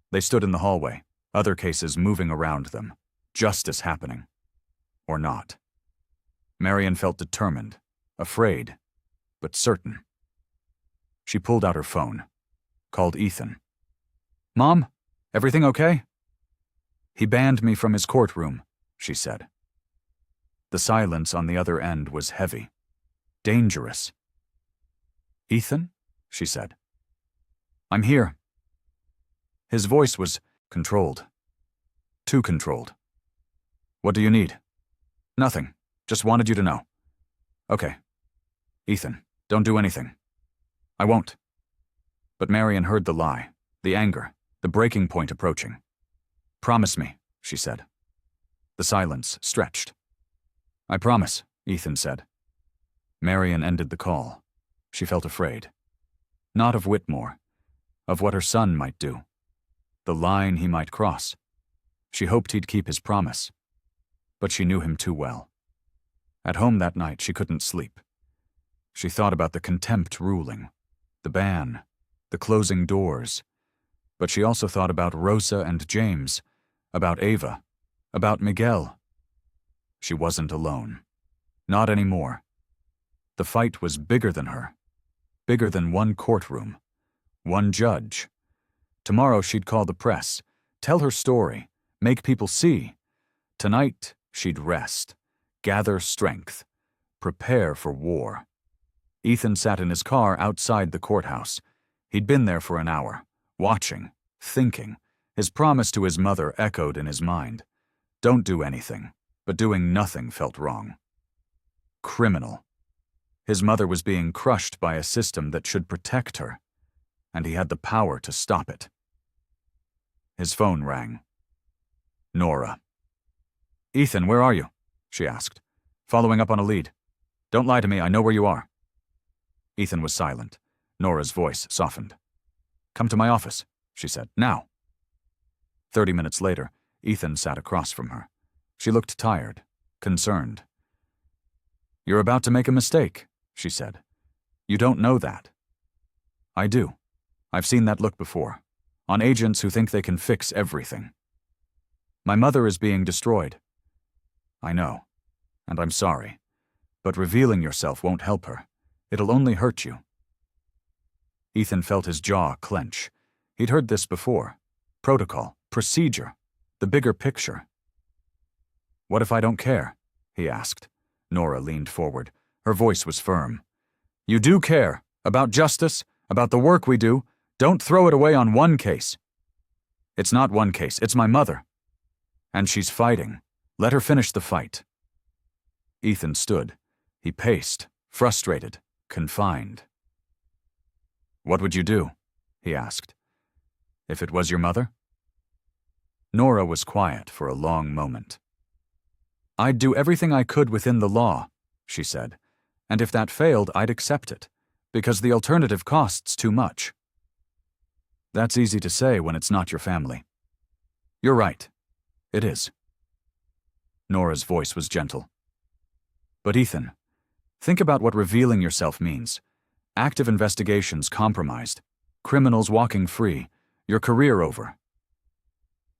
[SPEAKER 1] They stood in the hallway, other cases moving around them, justice happening. Or not. Marion felt determined, afraid, but certain. She pulled out her phone, called Ethan. "Mom, everything okay?" "He banned me from his courtroom," she said. The silence on the other end was heavy, dangerous. "Ethan?" she said. "I'm here." His voice was controlled. Too controlled. "What do you need?" "Nothing. Just wanted you to know." "Okay. Ethan, don't do anything." "I won't." But Marion heard the lie, the anger, the breaking point approaching. "Promise me," she said. The silence stretched. "I promise," Ethan said. Marion ended the call. She felt afraid. Not of Whitmore, of what her son might do. The line he might cross. She hoped he'd keep his promise. But she knew him too well. At home that night, she couldn't sleep. She thought about the contempt ruling, the ban, the closing doors. But she also thought about Rosa and James, about Ava, about Miguel. She wasn't alone. Not anymore. The fight was bigger than her. Bigger than one courtroom. One judge. Tomorrow she'd call the press, tell her story, make people see. Tonight, she'd rest, gather strength, prepare for war. Ethan sat in his car outside the courthouse. He'd been there for an hour, watching, thinking. His promise to his mother echoed in his mind. Don't do anything, but doing nothing felt wrong. Criminal. His mother was being crushed by a system that should protect her, and he had the power to stop it. His phone rang. Nora. "Ethan, where are you?" she asked. "Following up on a lead. Don't lie to me, I know where you are." Ethan was silent. Nora's voice softened. "Come to my office," she said. "Now." 30 minutes later, Ethan sat across from her. She looked tired, concerned. "You're about to make a mistake," she said. "You don't know that." "I do. I've seen that look before. On agents who think they can fix everything. My mother is being destroyed. I know, and I'm sorry. But revealing yourself won't help her. It'll only hurt you." Ethan felt his jaw clench. He'd heard this before. Protocol, procedure, the bigger picture. "What if I don't care?" he asked. Nora leaned forward. Her voice was firm. "You do care. About justice, about the work we do. Don't throw it away on one case." "It's not one case, it's my mother. And she's fighting. Let her finish the fight." Ethan stood. He paced, frustrated, confined. "What would you do?" he asked. "If it was your mother?" Nora was quiet for a long moment. "I'd do everything I could within the law," she said, "and if that failed, I'd accept it, because the alternative costs too much." "That's easy to say when it's not your family." "You're right. It is." Nora's voice was gentle. "But Ethan, think about what revealing yourself means. Active investigations compromised, criminals walking free, your career over.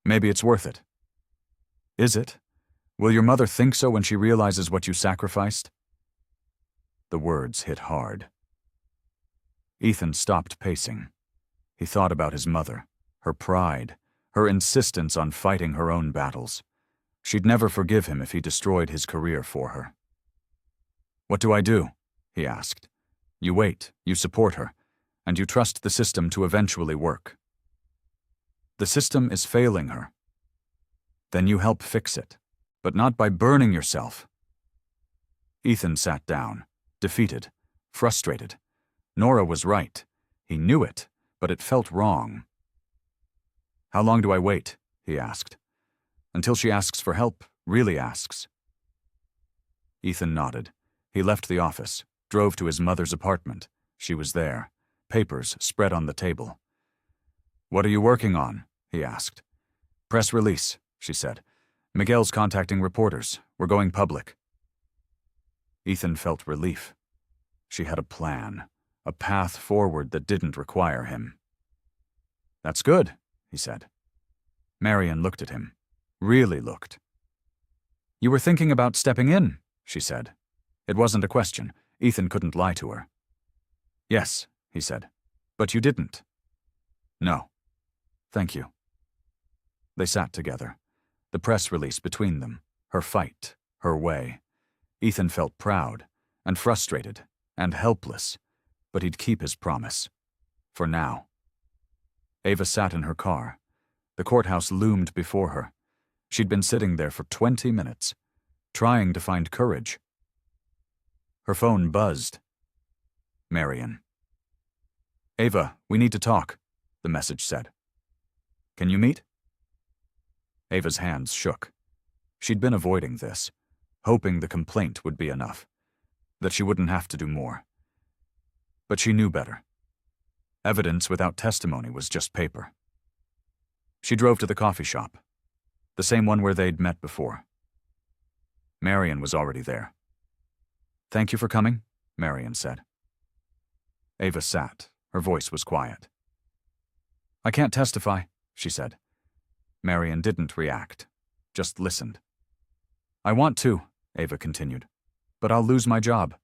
[SPEAKER 1] Maybe it's worth it." "Is it? Will your mother think so when she realizes what you sacrificed?" The words hit hard. Ethan stopped pacing. He thought about his mother, her pride, her insistence on fighting her own battles. She'd never forgive him if he destroyed his career for her. "What do I do?" he asked. "You wait, you support her, and you trust the system to eventually work." "The system is failing her." "Then you help fix it, but not by burning yourself." Ethan sat down, defeated, frustrated. Nora was right. He knew it, but it felt wrong. "How long do I wait?" he asked. "Until she asks for help, really asks." Ethan nodded. He left the office, drove to his mother's apartment. She was there, papers spread on the table. "What are you working on?" he asked. "Press release," she said. "Miguel's contacting reporters. We're going public." Ethan felt relief. She had a plan, a path forward that didn't require him. "That's good," he said. Marion looked at him. Really looked. "You were thinking about stepping in," she said. It wasn't a question. Ethan couldn't lie to her. "Yes," he said. "But you didn't." "No. Thank you." They sat together, the press release between them, her fight, her way. Ethan felt proud, and frustrated, and helpless, but he'd keep his promise. For now. Ava sat in her car. The courthouse loomed before her. She'd been sitting there for 20 minutes, trying to find courage. Her phone buzzed. Marion. "Ava, we need to talk," the message said. "Can you meet?" Ava's hands shook. She'd been avoiding this, hoping the complaint would be enough, that she wouldn't have to do more. But she knew better. Evidence without testimony was just paper. She drove to the coffee shop, the same one where they'd met before. Marion was already there. "Thank you for coming," Marion said. Ava sat. Her voice was quiet. "I can't testify," she said. Marion didn't react, just listened. "I want to," Ava continued. But I'll lose my job.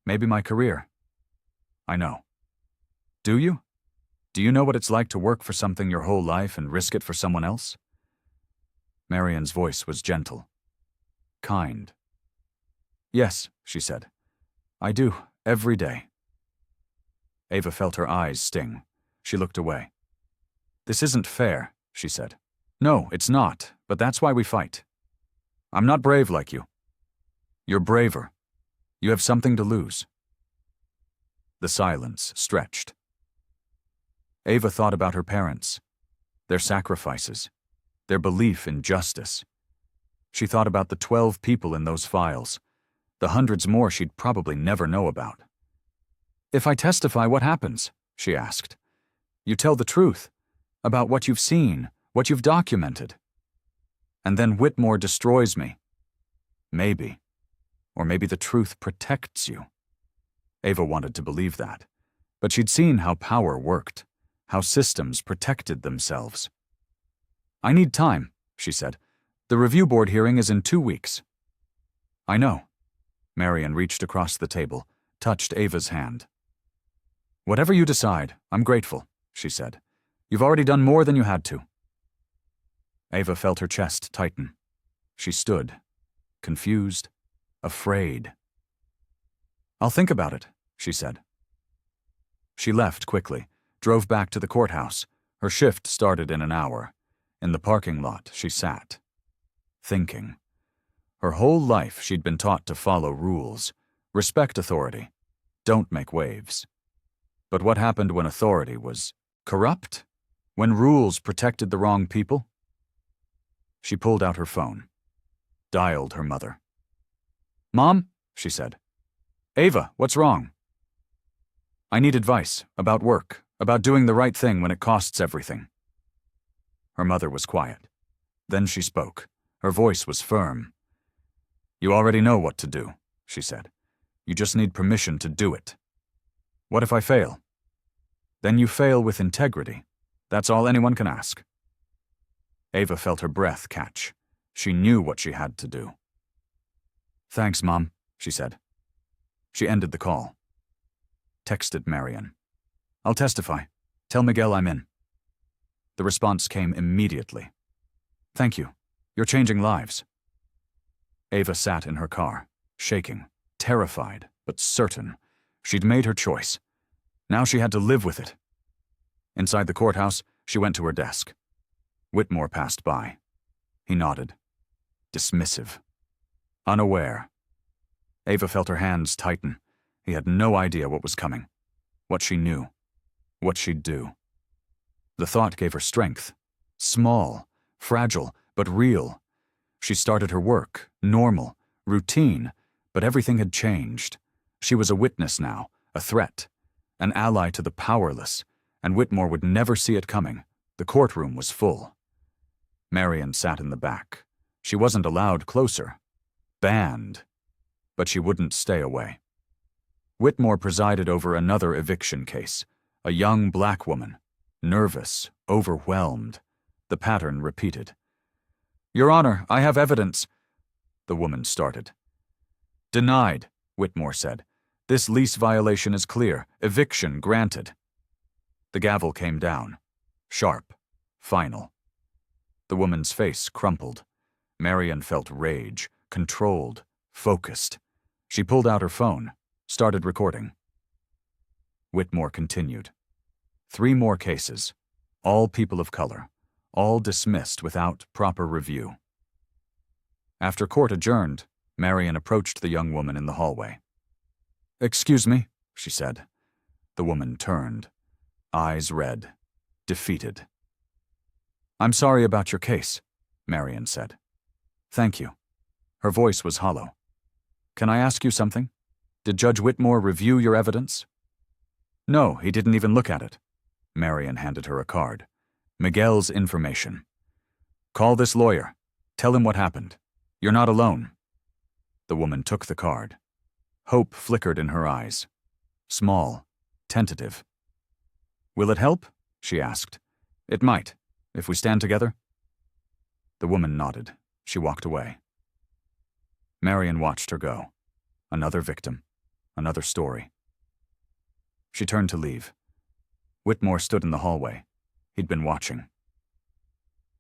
[SPEAKER 1] Maybe my career. I know. Do you? Do you know what it's like to work for something your whole life and risk it for someone else? Marian's voice was gentle. Kind. Yes, she said. I do, every day. Ava felt her eyes sting. She looked away. This isn't fair, she said. No, it's not, but that's why we fight. I'm not brave like you. You're braver. You have something to lose. The silence stretched. Ava thought about her parents, their sacrifices, their belief in justice. She thought about the 12 people in those files, the hundreds more she'd probably never know about. If I testify, what happens? She asked. You tell the truth about what you've seen, what you've documented. And then Whitmore destroys me. Maybe. Or maybe the truth protects you. Ava wanted to believe that, but she'd seen how power worked, how systems protected themselves. I need time, she said. The review board hearing is in 2 weeks. I know. Marian reached across the table, touched Ava's hand. Whatever you decide, I'm grateful, she said. You've already done more than you had to. Ava felt her chest tighten. She stood, confused, afraid. I'll think about it, she said. She left quickly, drove back to the courthouse. Her shift started in an hour. In the parking lot, she sat, thinking. Her whole life she'd been taught to follow rules, respect authority, don't make waves. But what happened when authority was corrupt? When rules protected the wrong people? She pulled out her phone, dialed her mother. Mom, she said. Ava, what's wrong? I need advice about work, about doing the right thing when it costs everything. Her mother was quiet. Then she spoke. Her voice was firm. You already know what to do, she said. You just need permission to do it. What if I fail? Then you fail with integrity. That's all anyone can ask. Ava felt her breath catch. She knew what she had to do. Thanks, Mom, she said. She ended the call. Texted Marian. I'll testify. Tell Miguel I'm in. The response came immediately. Thank you. You're changing lives. Ava sat in her car, shaking, terrified, but certain. She'd made her choice. Now she had to live with it. Inside the courthouse, she went to her desk. Whitmore passed by. He nodded. Dismissive. Unaware. Ava felt her hands tighten. He had no idea what was coming, what she knew, what she'd do. The thought gave her strength. Small, fragile, but real. She started her work, normal, routine, but everything had changed. She was a witness now, a threat, an ally to the powerless, and Whitmore would never see it coming. The courtroom was full. Marian sat in the back. She wasn't allowed closer. Banned. But she wouldn't stay away. Whitmore presided over another eviction case. A young black woman. Nervous, overwhelmed. The pattern repeated. Your Honor, I have evidence. The woman started. Denied, Whitmore said. This lease violation is clear. Eviction granted. The gavel came down. Sharp. Final. The woman's face crumpled. Marian felt rage, controlled, focused. She pulled out her phone, started recording. Whitmore continued. 3 more cases, all people of color, all dismissed without proper review. After court adjourned, Marian approached the young woman in the hallway. Excuse me, she said. The woman turned, eyes red, defeated. I'm sorry about your case, Marian said. Thank you. Her voice was hollow. Can I ask you something? Did Judge Whitmore review your evidence? No, he didn't even look at it. Marian handed her a card. Miguel's information. Call this lawyer. Tell him what happened. You're not alone. The woman took the card. Hope flickered in her eyes. Small, tentative. Will it help? She asked. It might, if we stand together. The woman nodded. She walked away. Marion watched her go. Another victim. Another story. She turned to leave. Whitmore stood in the hallway. He'd been watching.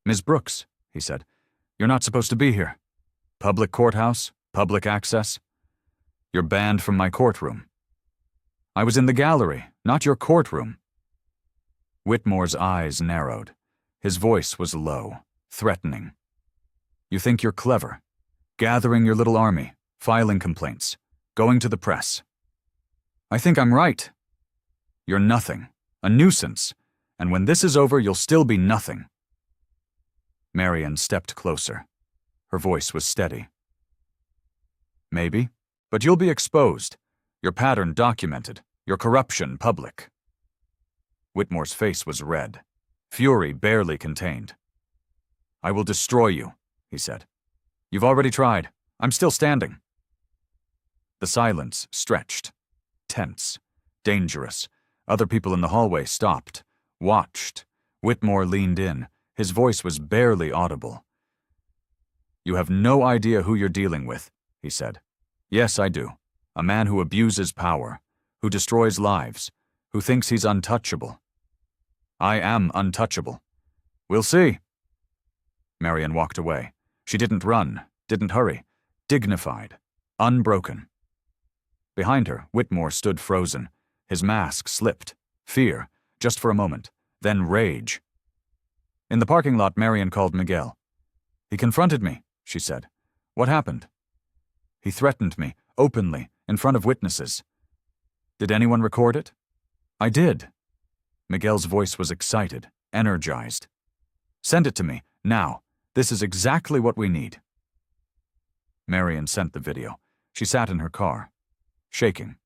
[SPEAKER 1] "Ms. Brooks," he said, "you're not supposed to be here. Public courthouse, public access. You're banned from my courtroom." "I was in the gallery, not your courtroom." Whitmore's eyes narrowed. His voice was low, threatening. "You think you're clever, gathering your little army, filing complaints, going to the press. I think I'm right. You're nothing, a nuisance, and when this is over, you'll still be nothing." Marion stepped closer. Her voice was steady. "Maybe, but you'll be exposed, your pattern documented, your corruption public." Whitmore's face was red, fury barely contained. "I will destroy you," he said. "You've already tried. I'm still standing." The silence stretched, tense, dangerous. Other people in the hallway stopped, watched. Whitmore leaned in. His voice was barely audible. "You have no idea who you're dealing with," he said. "Yes, I do. A man who abuses power, who destroys lives, who thinks he's untouchable. I am untouchable. We'll see." Marion walked away. She didn't run, didn't hurry, dignified, unbroken. Behind her, Whitmore stood frozen. His mask slipped. Fear, just for a moment, then rage. In the parking lot, Marion called Miguel. "He confronted me," she said. "What happened?" "He threatened me, openly, in front of witnesses." "Did anyone record it?" "I did." Miguel's voice was excited, energized. "Send it to me, now. This is exactly what we need." Marion sent the video. She sat in her car, shaking.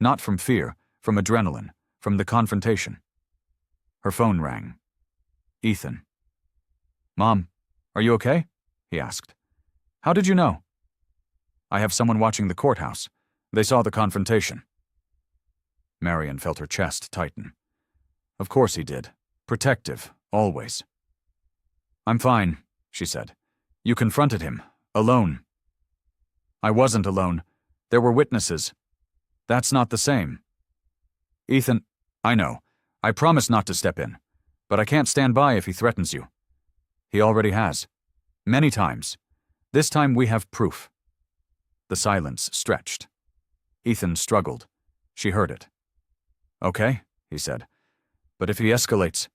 [SPEAKER 1] Not from fear, from adrenaline, from the confrontation. Her phone rang. Ethan. "Mom, are you okay?" he asked. "How did you know?" "I have someone watching the courthouse. They saw the confrontation." Marion felt her chest tighten. Of course he did. Protective, always. "I'm fine," she said. "You confronted him, alone." "I wasn't alone. There were witnesses. That's not the same." "Ethan, I know. I promise not to step in. But I can't stand by if he threatens you. He already has. Many times. This time we have proof." The silence stretched. Ethan struggled. She heard it. "Okay," he said. "But if he escalates,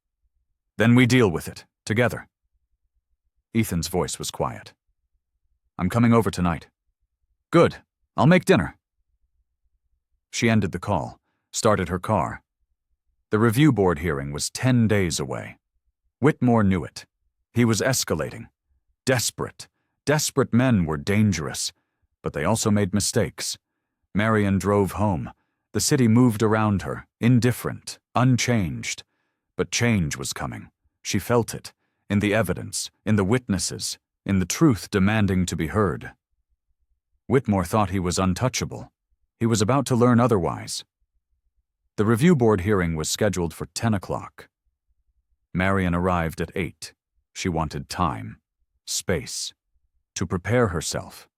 [SPEAKER 1] then we deal with it, together." Ethan's voice was quiet. "I'm coming over tonight." "Good. I'll make dinner." She ended the call, started her car. The review board hearing was 10 days away. Whitmore knew it. He was escalating. Desperate. Desperate men were dangerous, but they also made mistakes. Marion drove home. The city moved around her, indifferent, unchanged. But change was coming. She felt it, in the evidence, in the witnesses, in the truth demanding to be heard. Whitmore thought he was untouchable. He was about to learn otherwise. The review board hearing was scheduled for 10 o'clock. Marion arrived at 8. She wanted time, space, to prepare herself.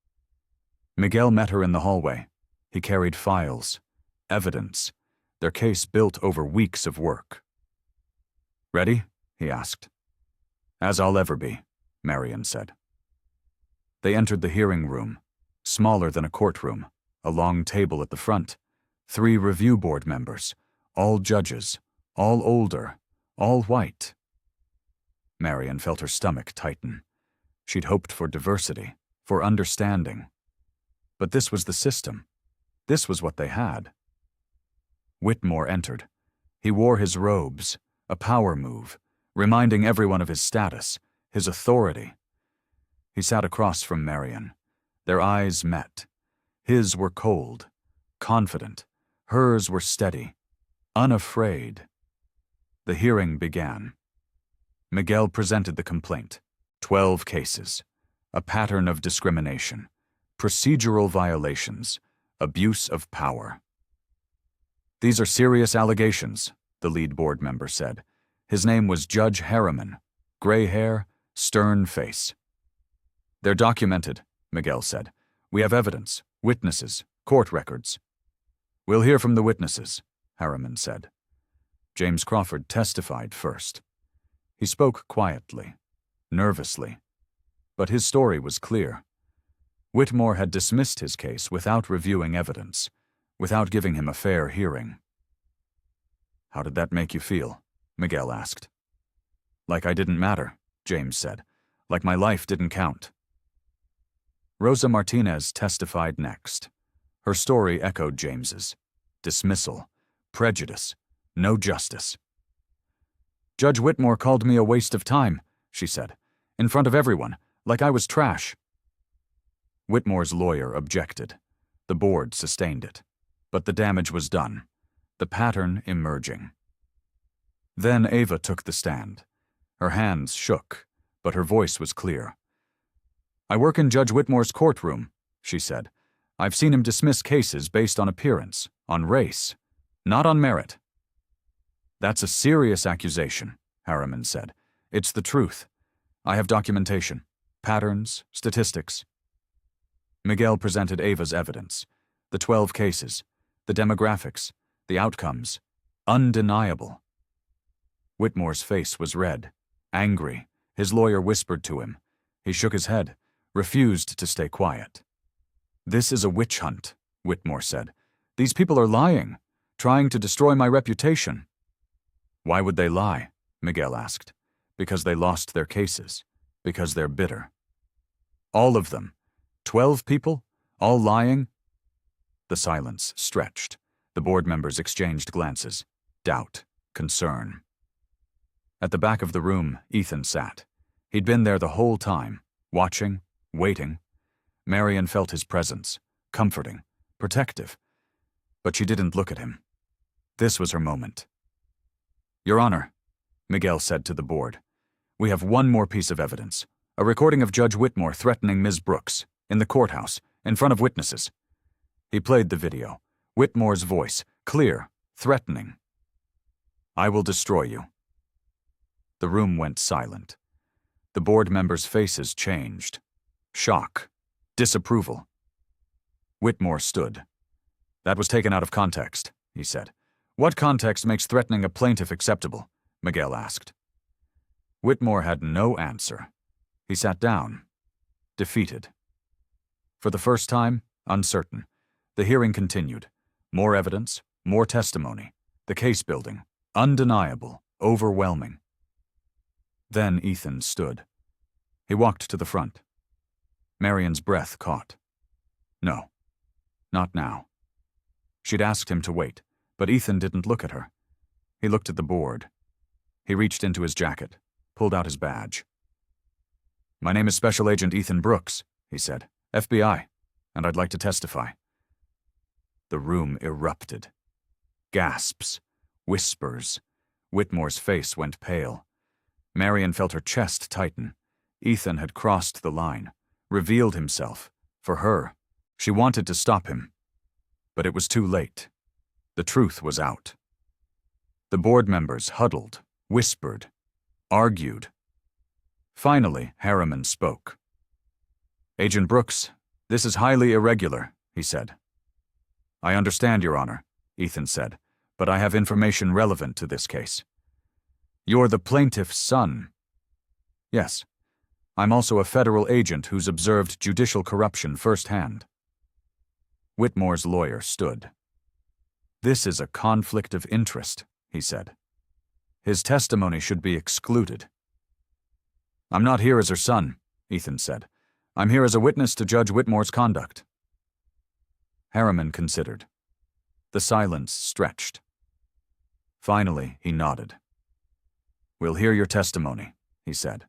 [SPEAKER 1] Miguel met her in the hallway. He carried files, evidence, their case built over weeks of work. "Ready?" he asked. "As I'll ever be," Marion said. They entered the hearing room, smaller than a courtroom, a long table at the front, 3 review board members, all judges, all older, all white. Marion felt her stomach tighten. She'd hoped for diversity, for understanding. But this was the system. This was what they had. Whitmore entered. He wore his robes, a power move, reminding everyone of his status, his authority. He sat across from Marion. Their eyes met. His were cold, confident. Hers were steady, unafraid. The hearing began. Miguel presented the complaint. 12 cases. A pattern of discrimination. Procedural violations. Abuse of power. "These are serious allegations," the lead board member said. His name was Judge Harriman. Gray hair, stern face. "They're documented," Miguel said. We have evidence, witnesses, court records. We'll hear from the witnesses, Harriman said. James Crawford testified first. He spoke quietly, nervously, but his story was clear. Whitmore had dismissed his case without reviewing evidence, without giving him a fair hearing. How did that make you feel? Miguel asked. Like I didn't matter, James said. Like my life didn't count. Rosa Martinez testified next. Her story echoed James's. Dismissal, prejudice, no justice. Judge Whitmore called me a waste of time, she said, in front of everyone, like I was trash. Whitmore's lawyer objected. The board sustained it. But the damage was done, the pattern emerging. Then Ava took the stand. Her hands shook, but her voice was clear. I work in Judge Whitmore's courtroom, she said. I've seen him dismiss cases based on appearance, on race, not on merit. That's a serious accusation, Harriman said. It's the truth. I have documentation, patterns, statistics. Miguel presented Ava's evidence, the 12 cases, the demographics, the outcomes, undeniable. Whitmore's face was red, angry. His lawyer whispered to him. He shook his head, refused to stay quiet. This is a witch hunt, Whitmore said. These people are lying, trying to destroy my reputation. Why would they lie? Miguel asked. Because they lost their cases, because they're bitter. All of them. 12 people, all lying? The silence stretched. The board members exchanged glances. Doubt, concern. At the back of the room, Ethan sat. He'd been there the whole time, watching, waiting. Marion felt his presence, comforting, protective. But she didn't look at him. This was her moment. Your Honor, Miguel said to the board, we have one more piece of evidence. A recording of Judge Whitmore threatening Ms. Brooks, in the courthouse, in front of witnesses. He played the video. Whitmore's voice, clear, threatening. I will destroy you. The room went silent. The board members' faces changed. Shock. Disapproval. Whitmore stood. That was taken out of context, he said. What context makes threatening a plaintiff acceptable? Miguel asked. Whitmore had no answer. He sat down, defeated. For the first time, uncertain. The hearing continued. More evidence, more testimony. The case building, undeniable, overwhelming. Then Ethan stood. He walked to the front. Marion's breath caught. No, not now. She'd asked him to wait, but Ethan didn't look at her. He looked at the board. He reached into his jacket, pulled out his badge. My name is Special Agent Ethan Brooks, he said, FBI, and I'd like to testify. The room erupted. Gasps, whispers. Whitmore's face went pale. Marion felt her chest tighten. Ethan had crossed the line, revealed himself. For her, she wanted to stop him. But it was too late. The truth was out. The board members huddled, whispered, argued. Finally, Harriman spoke. Agent Brooks, this is highly irregular, he said. I understand, Your Honor, Ethan said, but I have information relevant to this case. You're the plaintiff's son. Yes. I'm also a federal agent who's observed judicial corruption firsthand. Whitmore's lawyer stood. This is a conflict of interest, he said. His testimony should be excluded. I'm not here as her son, Ethan said. I'm here as a witness to Judge Whitmore's conduct. Harriman considered. The silence stretched. Finally, he nodded. We'll hear your testimony, he said.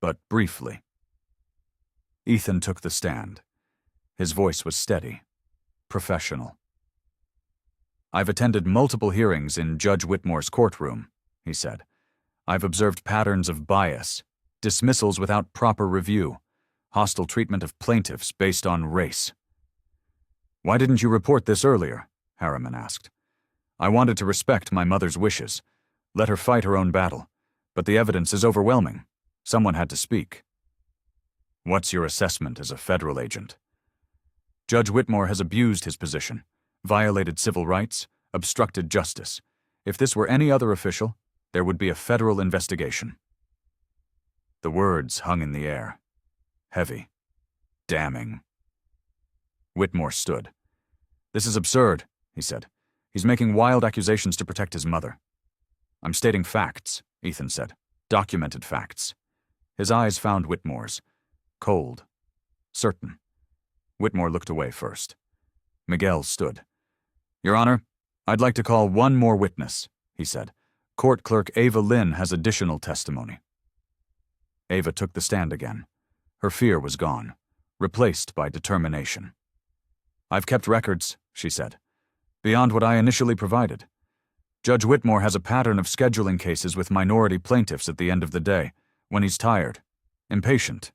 [SPEAKER 1] But briefly. Ethan took the stand. His voice was steady, professional. I've attended multiple hearings in Judge Whitmore's courtroom, he said. I've observed patterns of bias, dismissals without proper review, hostile treatment of plaintiffs based on race. Why didn't you report this earlier? Harriman asked. I wanted to respect my mother's wishes, let her fight her own battle, but the evidence is overwhelming. Someone had to speak. What's your assessment as a federal agent? Judge Whitmore has abused his position, violated civil rights, obstructed justice. If this were any other official, there would be a federal investigation. The words hung in the air. Heavy. Damning. Whitmore stood. "This is absurd," he said. "He's making wild accusations to protect his mother." "I'm stating facts," Ethan said. "Documented facts." His eyes found Whitmore's. Cold. Certain. Whitmore looked away first. Miguel stood. "Your Honor, I'd like to call one more witness," he said. "Court Clerk Ava Lynn has additional testimony." Ava took the stand again. Her fear was gone, replaced by determination. "I've kept records," she said, "beyond what I initially provided. Judge Whitmore has a pattern of scheduling cases with minority plaintiffs at the end of the day, when he's tired, impatient."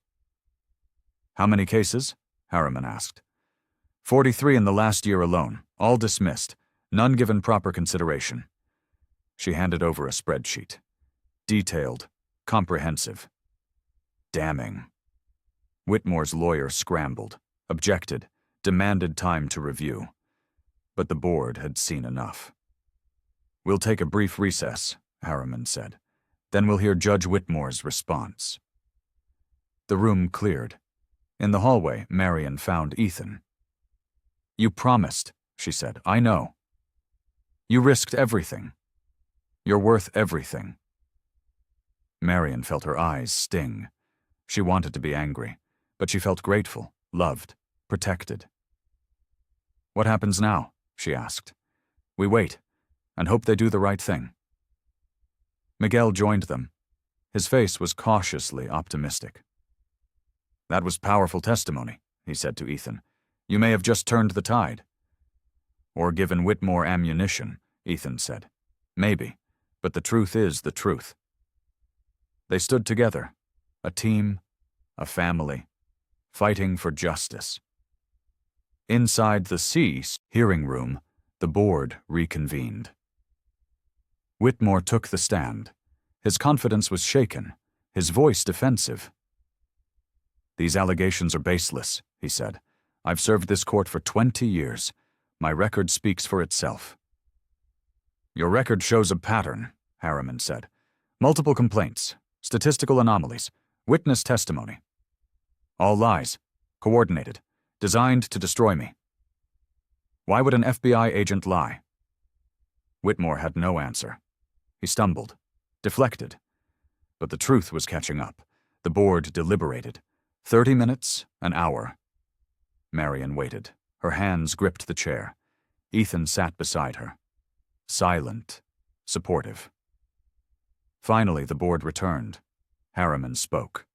[SPEAKER 1] "How many cases?" Harriman asked. 43 in the last year alone, all dismissed, none given proper consideration." She handed over a spreadsheet. Detailed, comprehensive. Damning. Whitmore's lawyer scrambled, objected, demanded time to review. But the board had seen enough. "We'll take a brief recess," Harriman said. "Then we'll hear Judge Whitmore's response." The room cleared. In the hallway, Marion found Ethan. "You promised," she said. "I know. You risked everything. You're worth everything." Marion felt her eyes sting. She wanted to be angry, but she felt grateful, loved, protected. "What happens now?" she asked. "We wait, and hope they do the right thing." Miguel joined them. His face was cautiously optimistic. "That was powerful testimony," he said to Ethan. "You may have just turned the tide." "Or given Whitmore ammunition," Ethan said. "Maybe, but the truth is the truth." They stood together, a team, a family, fighting for justice. Inside the C hearing room, the board reconvened. Whitmore took the stand. His confidence was shaken, his voice defensive. "These allegations are baseless," he said. "I've served this court for 20 years. My record speaks for itself." "Your record shows a pattern," Harriman said. "Multiple complaints, statistical anomalies, witness testimony. All lies, coordinated, designed to destroy me. Why would an FBI agent lie?" Whitmore had no answer. He stumbled, deflected. But the truth was catching up. The board deliberated. 30 minutes, an hour. Marion waited. Her hands gripped the chair. Ethan sat beside her. Silent, supportive. Finally, the board returned. Harriman spoke.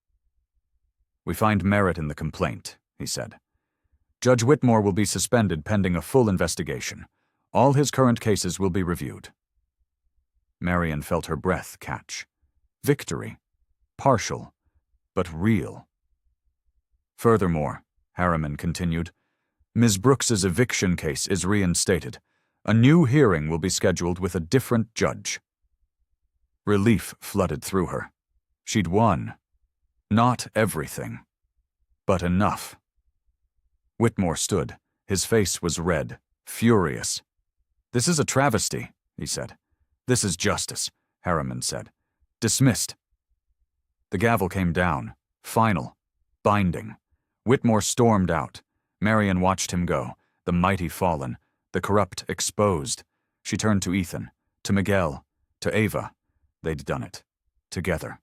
[SPEAKER 1] "We find merit in the complaint," he said. "Judge Whitmore will be suspended pending a full investigation. All his current cases will be reviewed." Marion felt her breath catch. Victory. Partial, but real. "Furthermore," Harriman continued, "Ms. Brooks's eviction case is reinstated. A new hearing will be scheduled with a different judge." Relief flooded through her. She'd won. Not everything, but enough. Whitmore stood. His face was red, furious. "This is a travesty," he said. "This is justice," Harriman said. "Dismissed." The gavel came down, final, binding. Whitmore stormed out. Marion watched him go, the mighty fallen, the corrupt exposed. She turned to Ethan, to Miguel, to Ava. They'd done it. Together.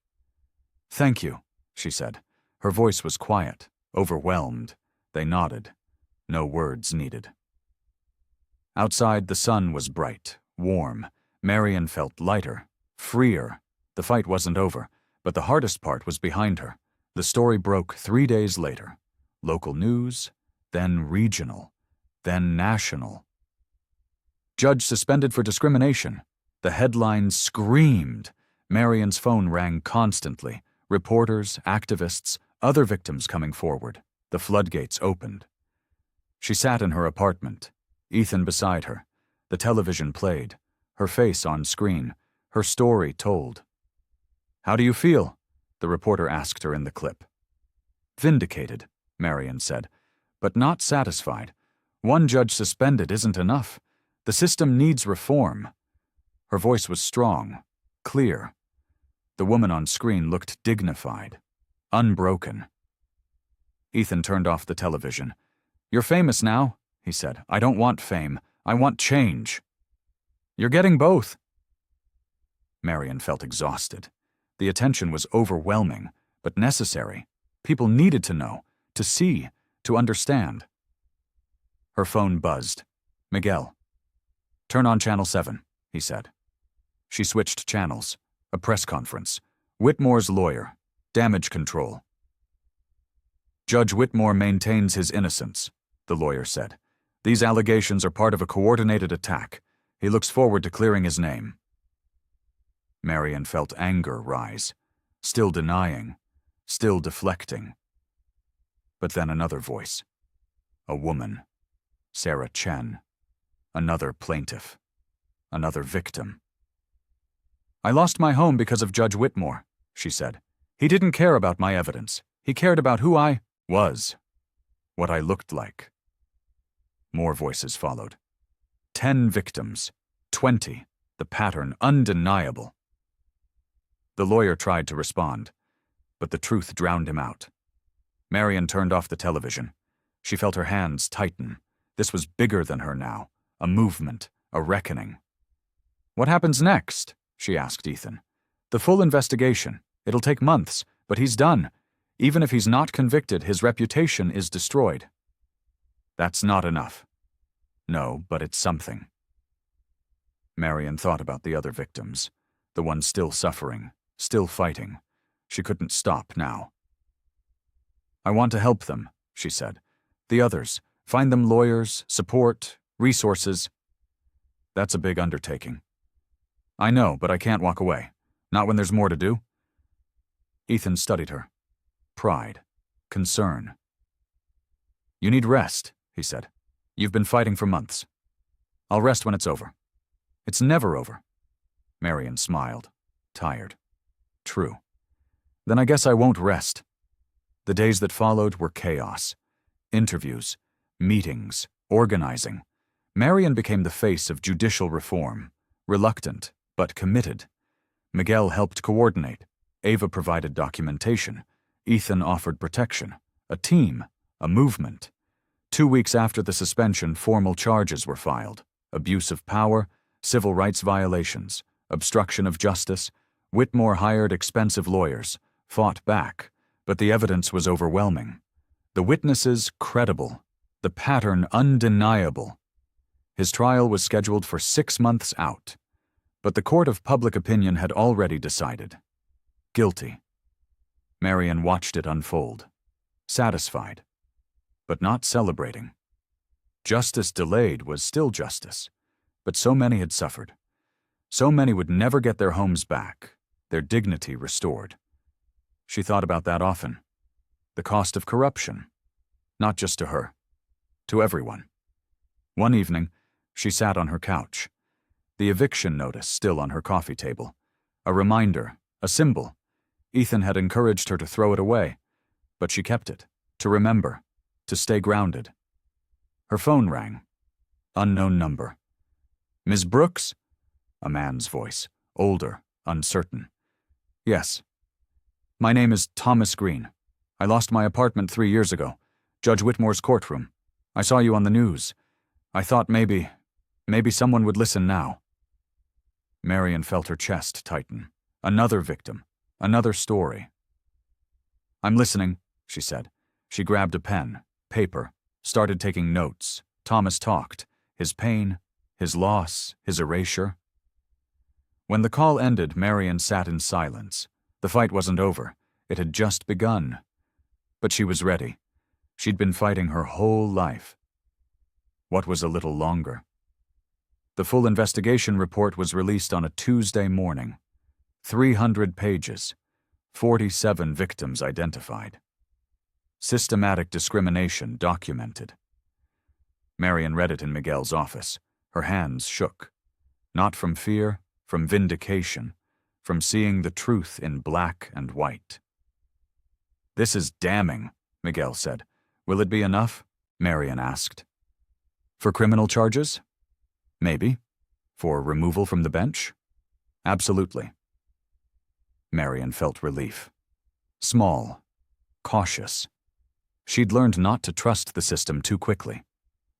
[SPEAKER 1] "Thank you," she said. Her voice was quiet, overwhelmed. They nodded. No words needed. Outside, the sun was bright, warm. Marion felt lighter, freer. The fight wasn't over, but the hardest part was behind her. The story broke 3 days later. Local news, then regional, then national. "Judge suspended for discrimination." The headline screamed. Marion's phone rang constantly. Reporters, activists, other victims coming forward. The floodgates opened. She sat in her apartment, Ethan beside her. The television played, her face on screen, her story told. "How do you feel?" the reporter asked her in the clip. "Vindicated," Marion said, but not satisfied. One judge suspended isn't enough. The system needs reform. Her voice was strong, clear. The woman on screen looked dignified, unbroken. Ethan turned off the television. "You're famous now," he said. "I don't want fame. I want change." "You're getting both." Marion felt exhausted. The attention was overwhelming, but necessary. People needed to know, to see, to understand. Her phone buzzed. "Miguel." "Turn on Channel 7, he said. She switched channels. A press conference. Whitmore's lawyer. Damage control. "Judge Whitmore maintains his innocence," the lawyer said. "These allegations are part of a coordinated attack. He looks forward to clearing his name." Marion felt anger rise, still denying, still deflecting. But then another voice. A woman. Sarah Chen. Another plaintiff. Another victim. "I lost my home because of Judge Whitmore," she said. "He didn't care about my evidence. He cared about who I was. What I looked like." More voices followed. 10 victims. 20. The pattern undeniable. The lawyer tried to respond, but the truth drowned him out. Marion turned off the television. She felt her hands tighten. This was bigger than her now. A movement, a reckoning. "What happens next?" she asked Ethan. "The full investigation. It'll take months, but he's done. Even if he's not convicted, his reputation is destroyed." "That's not enough." "No, but it's something." Marion thought about the other victims, the ones still suffering, still fighting. She couldn't stop now. "I want to help them," she said. "The others. Find them lawyers, support, resources." "That's a big undertaking." "I know, but I can't walk away. Not when there's more to do." Ethan studied her. Pride. Concern. "You need rest," he said. "You've been fighting for months." "I'll rest when it's over." "It's never over." Marion smiled. Tired. "True. Then I guess I won't rest." The days that followed were chaos. Interviews, meetings, organizing. Marion became the face of judicial reform, reluctant but committed. Miguel helped coordinate. Ava provided documentation. Ethan offered protection. A team, a movement. 2 weeks after the suspension, formal charges were filed. Abuse of power, civil rights violations, obstruction of justice. Whitmore hired expensive lawyers, fought back, but the evidence was overwhelming. The witnesses credible, the pattern undeniable. His trial was scheduled for 6 months out, but the court of public opinion had already decided. Guilty. Marion watched it unfold, satisfied, but not celebrating. Justice delayed was still justice, but so many had suffered. So many would never get their homes back, their dignity restored. She thought about that often. The cost of corruption, not just to her, to everyone. One evening, she sat on her couch, the eviction notice still on her coffee table. A reminder, a symbol. Ethan had encouraged her to throw it away, but she kept it, to remember, to stay grounded. Her phone rang. Unknown number. "Ms. Brooks?" A man's voice, older, uncertain. "Yes." "My name is Thomas Green. I lost my apartment 3 years ago. Judge Whitmore's courtroom. I saw you on the news. I thought maybe someone would listen now." Marion felt her chest tighten. Another victim. Another story. "I'm listening," she said. She grabbed a pen, paper, started taking notes. Thomas talked. His pain, his loss, his erasure. When the call ended, Marion sat in silence. The fight wasn't over. It had just begun. But she was ready. She'd been fighting her whole life. What was a little longer? The full investigation report was released on a Tuesday morning. 300 pages. 47 victims identified. Systematic discrimination documented. Marion read it in Miguel's office. Her hands shook. Not from fear, from vindication, from seeing the truth in black and white. "This is damning," Miguel said. "Will it be enough?" Marian asked. For criminal charges? Maybe. For removal from the bench? Absolutely. Marian felt relief. Small, cautious. She'd learned not to trust the system too quickly.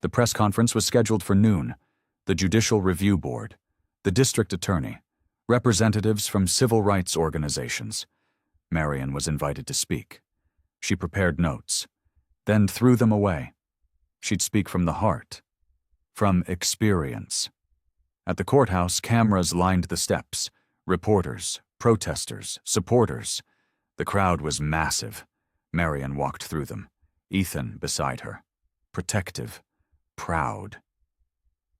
[SPEAKER 1] The press conference was scheduled for noon. The Judicial Review Board, the district attorney, representatives from civil rights organizations. Marian was invited to speak. She prepared notes, then threw them away. She'd speak from the heart, from experience. At the courthouse, cameras lined the steps. Reporters, protesters, supporters. The crowd was massive. Marian walked through them, Ethan beside her, protective, proud.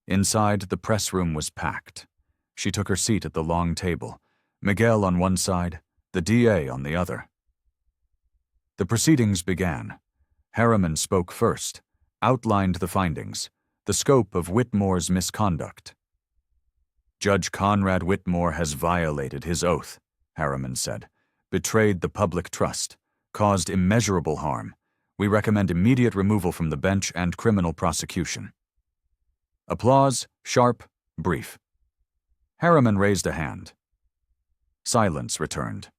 [SPEAKER 1] Inside, the press room was packed. She took her seat at the long table, Miguel on one side, the DA on the other. The proceedings began. Harriman spoke first, outlined the findings, the scope of Whitmore's misconduct. Judge Conrad Whitmore has violated his oath, Harriman said, betrayed the public trust, caused immeasurable harm. We recommend immediate removal from the bench and criminal prosecution. Applause, sharp, brief. Harriman raised a hand. Silence returned.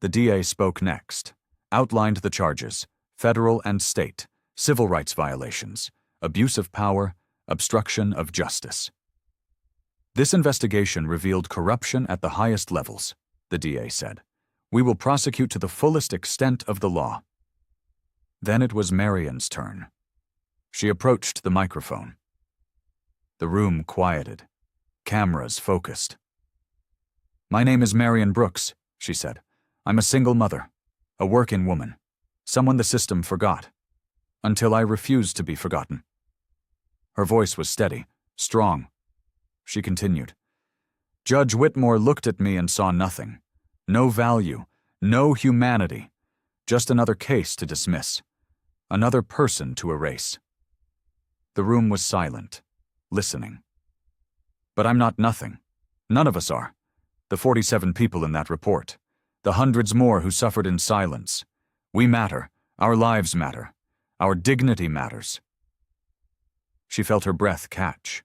[SPEAKER 1] The DA spoke next, outlined the charges, federal and state, civil rights violations, abuse of power, obstruction of justice. This investigation revealed corruption at the highest levels, the DA said. We will prosecute to the fullest extent of the law. Then it was Marian's turn. She approached the microphone. The room quieted. Cameras focused. My name is Marian Brooks, she said. I'm a single mother, a working woman, someone the system forgot, until I refused to be forgotten. Her voice was steady, strong. She continued. Judge Whitmore looked at me and saw nothing. No value, no humanity, just another case to dismiss, another person to erase. The room was silent, listening. But I'm not nothing. None of us are. The 47 people in that report, the hundreds more who suffered in silence. We matter. Our lives matter. Our dignity matters. She felt her breath catch,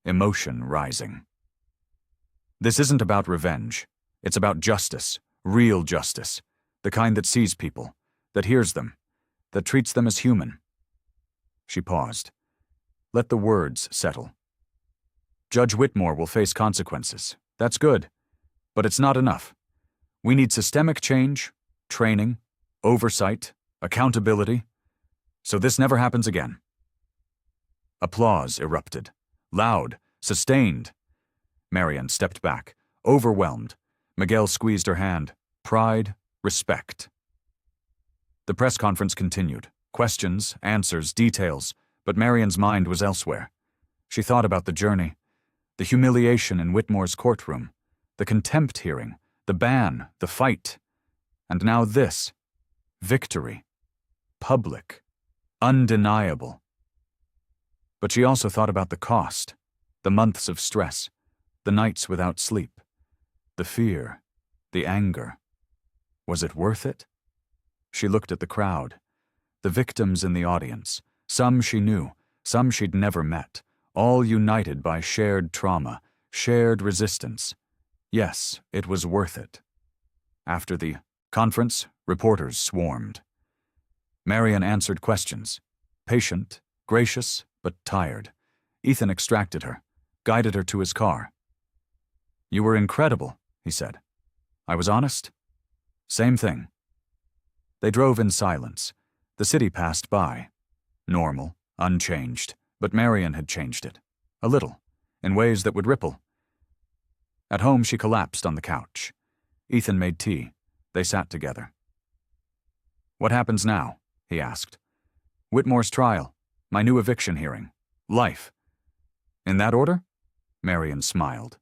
[SPEAKER 1] emotion rising. This isn't about revenge. It's about justice, real justice, the kind that sees people, that hears them, that treats them as human. She paused. Let the words settle. Judge Whitmore will face consequences. That's good. But it's not enough. We need systemic change, training, oversight, accountability, so this never happens again. Applause erupted. Loud, sustained. Marian stepped back, overwhelmed. Miguel squeezed her hand. Pride, respect. The press conference continued. Questions, answers, details, but Marian's mind was elsewhere. She thought about the journey, the humiliation in Whitmore's courtroom, the contempt hearing, the ban, the fight, and now this. Victory. Public. Undeniable. But she also thought about the cost, the months of stress, the nights without sleep, the fear, the anger. Was it worth it? She looked at the crowd, the victims in the audience, some she knew, some she'd never met, all united by shared trauma, shared resistance. Yes, it was worth it. After the conference, reporters swarmed. Marian answered questions, patient, gracious, but tired. Ethan extracted her, guided her to his car. You were incredible, he said. I was honest? Same thing. They drove in silence. The city passed by. Normal, unchanged, but Marian had changed it. A little, in ways that would ripple. At home, she collapsed on the couch. Ethan made tea. They sat together. What happens now? He asked. Whitmore's trial. My new eviction hearing. Life. In that order? Marian smiled.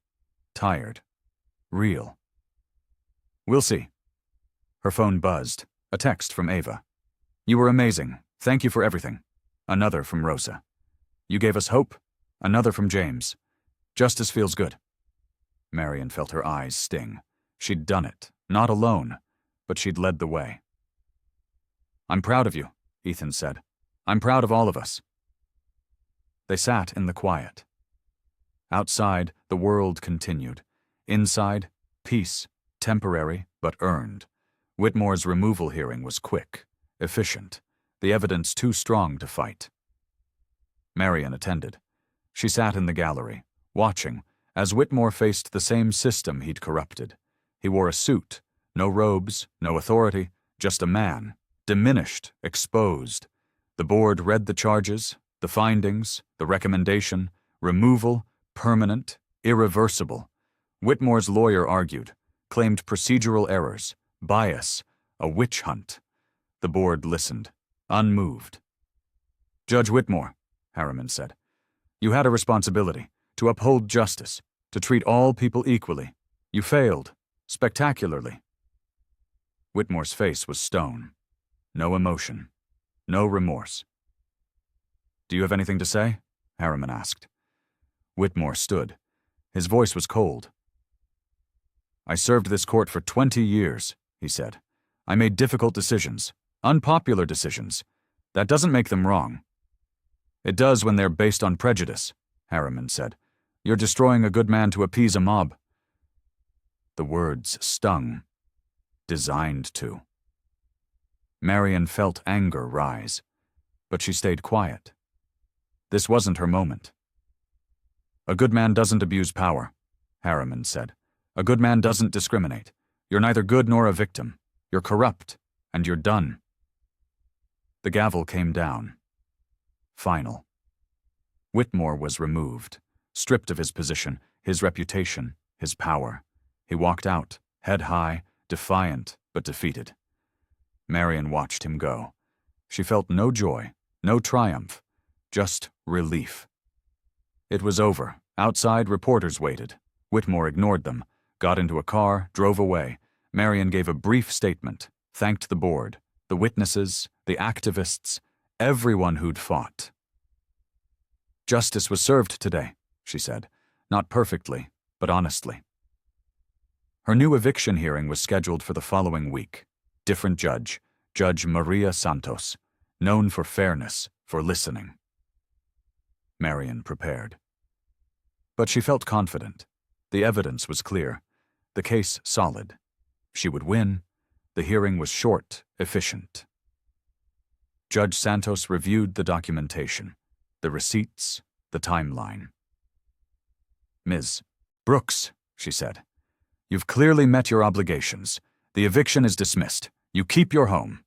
[SPEAKER 1] Tired. Real. We'll see. Her phone buzzed. A text from Ava. You were amazing. Thank you for everything. Another from Rosa. You gave us hope. Another from James. Justice feels good. Marian felt her eyes sting. She'd done it. Not alone. But she'd led the way. I'm proud of you, Ethan said. I'm proud of all of us." They sat in the quiet. Outside, the world continued. Inside, peace, temporary but earned. Whitmore's removal hearing was quick, efficient, the evidence too strong to fight. Marian attended. She sat in the gallery, watching, as Whitmore faced the same system he'd corrupted. He wore a suit, no robes, no authority, just a man, diminished, exposed. The board read the charges, the findings, the recommendation, removal, permanent, irreversible. Whitmore's lawyer argued, claimed procedural errors, bias, a witch hunt. The board listened, unmoved. "Judge Whitmore," Harriman said, "you had a responsibility to uphold justice, to treat all people equally. You failed, spectacularly." Whitmore's face was stone. No emotion, no remorse. "Do you have anything to say?" Harriman asked. Whitmore stood. His voice was cold. "I served this court for 20 years, he said. "I made difficult decisions, unpopular decisions. That doesn't make them wrong." "It does when they're based on prejudice," Harriman said. "You're destroying a good man to appease a mob." The words stung. Designed to. Marian felt anger rise, but she stayed quiet. This wasn't her moment. "A good man doesn't abuse power," Harriman said. "A good man doesn't discriminate. You're neither good nor a victim. You're corrupt, and you're done." The gavel came down. Final. Whitmore was removed, stripped of his position, his reputation, his power. He walked out, head high, defiant but defeated. Marian watched him go. She felt no joy, no triumph, just relief. It was over. Outside, reporters waited. Whitmore ignored them, got into a car, drove away. Marian gave a brief statement, thanked the board, the witnesses, the activists, everyone who'd fought. "Justice was served today," she said, not perfectly, but honestly. Her new eviction hearing was scheduled for the following week. Different judge, Judge Maria Santos, known for fairness, for listening. Marian prepared. But she felt confident. The evidence was clear. The case solid. She would win. The hearing was short, efficient. Judge Santos reviewed the documentation, the receipts, the timeline. "Ms. Brooks," she said, "you've clearly met your obligations. The eviction is dismissed. You keep your home."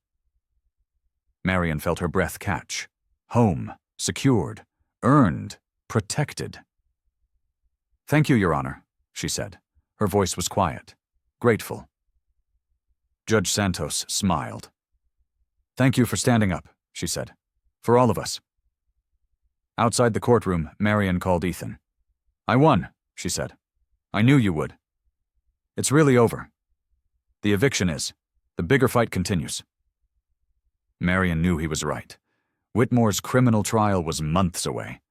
[SPEAKER 1] Marian felt her breath catch. Home, secured, earned, protected. "Thank you, Your Honor," she said. Her voice was quiet, grateful. Judge Santos smiled. "Thank you for standing up," she said. "For all of us." Outside the courtroom, Marian called Ethan. "I won," she said. "I knew you would. It's really over. The eviction is. The bigger fight continues." Marian knew he was right. Whitmore's criminal trial was months away.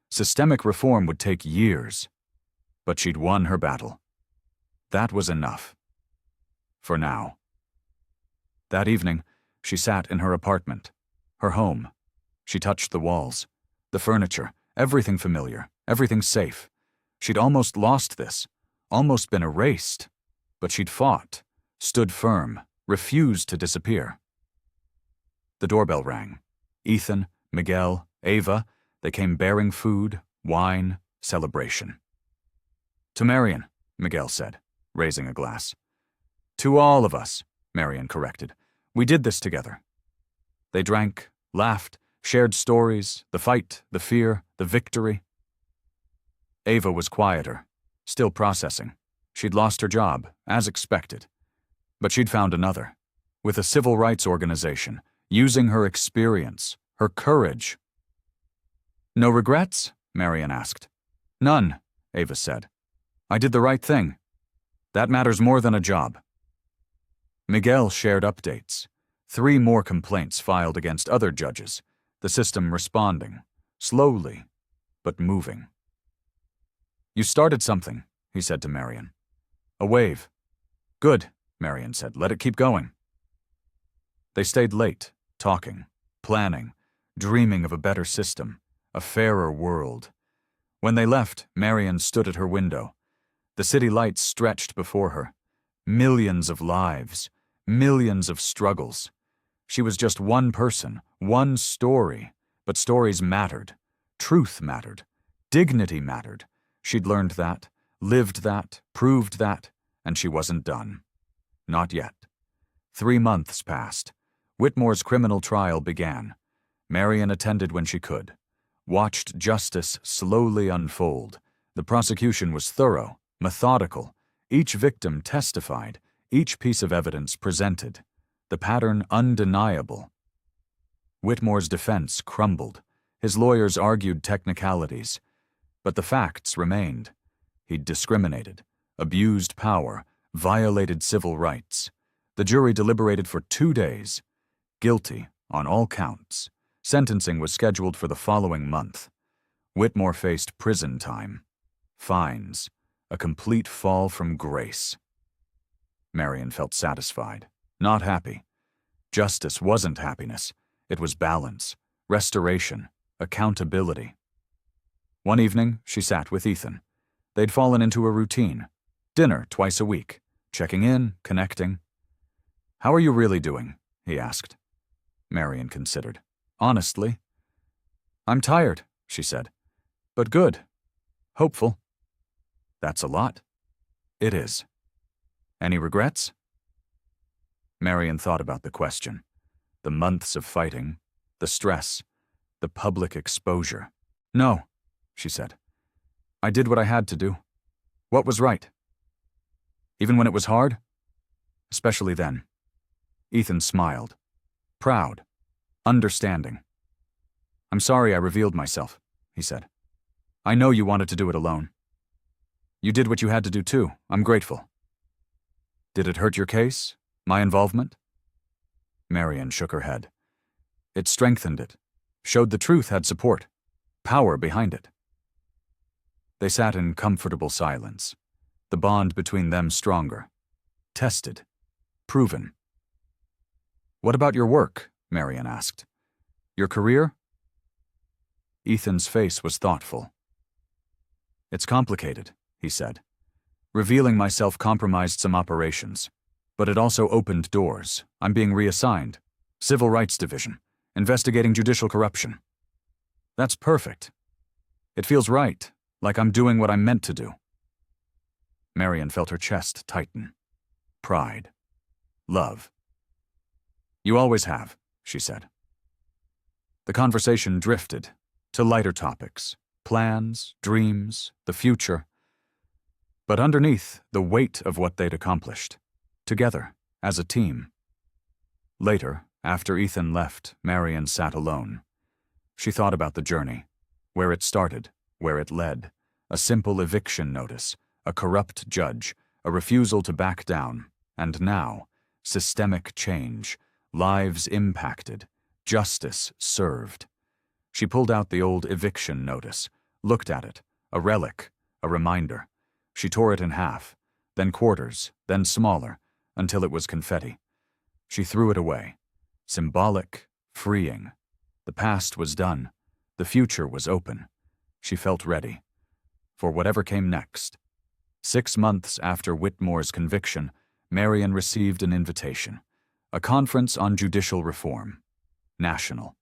[SPEAKER 1] Systemic reform would take years. But she'd won her battle. That was enough. For now. That evening, she sat in her apartment, her home. She touched the walls, the furniture, everything familiar, everything safe. She'd almost lost this, almost been erased. But she'd fought, stood firm, refused to disappear. The doorbell rang. Ethan, Miguel, Ava, they came bearing food, wine, celebration. "To Marian," Miguel said, raising a glass. "To all of us," Marian corrected. "We did this together." They drank, laughed, shared stories, the fight, the fear, the victory. Ava was quieter, still processing. She'd lost her job, as expected. But she'd found another, with a civil rights organization, using her experience, her courage. "No regrets?" Marian asked. "None," Ava said. "I did the right thing. That matters more than a job." Miguel shared updates. 3 more complaints filed against other judges, the system responding, slowly, but moving. "You started something," he said to Marian. "A wave." "Good," Marian said. "Let it keep going." They stayed late, talking, planning, dreaming of a better system, a fairer world. When they left, Marion stood at her window. The city lights stretched before her. Millions of lives, millions of struggles. She was just one person, one story, but stories mattered. Truth mattered. Dignity mattered. She'd learned that, lived that, proved that, and she wasn't done. Not yet. 3 months passed. Whitmore's criminal trial began. Marion attended when she could. Watched justice slowly unfold. The prosecution was thorough, methodical. Each victim testified, each piece of evidence presented. The pattern undeniable. Whitmore's defense crumbled. His lawyers argued technicalities. But the facts remained. He'd discriminated, abused power, violated civil rights. The jury deliberated for 2 days. Guilty on all counts. Sentencing was scheduled for the following month. Whitmore faced prison time, fines, a complete fall from grace. Marion felt satisfied, not happy. Justice wasn't happiness. It was balance, restoration, accountability. One evening, she sat with Ethan. They'd fallen into a routine. Dinner twice a week, checking in, connecting. "How are you really doing?" he asked. Marion considered. "Honestly." "I'm tired," she said. "But good. Hopeful." "That's a lot." "It is." "Any regrets?" Marion thought about the question. The months of fighting, the stress, the public exposure. "No," she said. "I did what I had to do. What was right. Even when it was hard? Especially then." Ethan smiled. Proud. Understanding. "I'm sorry I revealed myself," he said. "I know you wanted to do it alone. You did what you had to do too. I'm grateful." "Did it hurt your case? My involvement?" Marion shook her head. "It strengthened it. Showed the truth had support. Power behind it." They sat in comfortable silence. The bond between them stronger. Tested. Proven. "What about your work?" Marion asked. "Your career?" Ethan's face was thoughtful. "It's complicated," he said. "Revealing myself compromised some operations. But it also opened doors. I'm being reassigned. Civil Rights Division. Investigating judicial corruption. That's perfect. It feels right, like I'm doing what I'm meant to do." Marion felt her chest tighten. Pride. Love. "You always have," she said. The conversation drifted to lighter topics, plans, dreams, the future. But underneath, the weight of what they'd accomplished. Together, as a team. Later, after Ethan left, Marion sat alone. She thought about the journey, where it started, where it led, a simple eviction notice, a corrupt judge, a refusal to back down, and now, systemic change, lives impacted, justice served. She pulled out the old eviction notice, looked at it, a relic, a reminder. She tore it in half, then quarters, then smaller, until it was confetti. She threw it away. Symbolic, freeing. The past was done. The future was open. She felt ready. For whatever came next. 6 months after Whitmore's conviction, Marion received an invitation. A conference on judicial reform. National.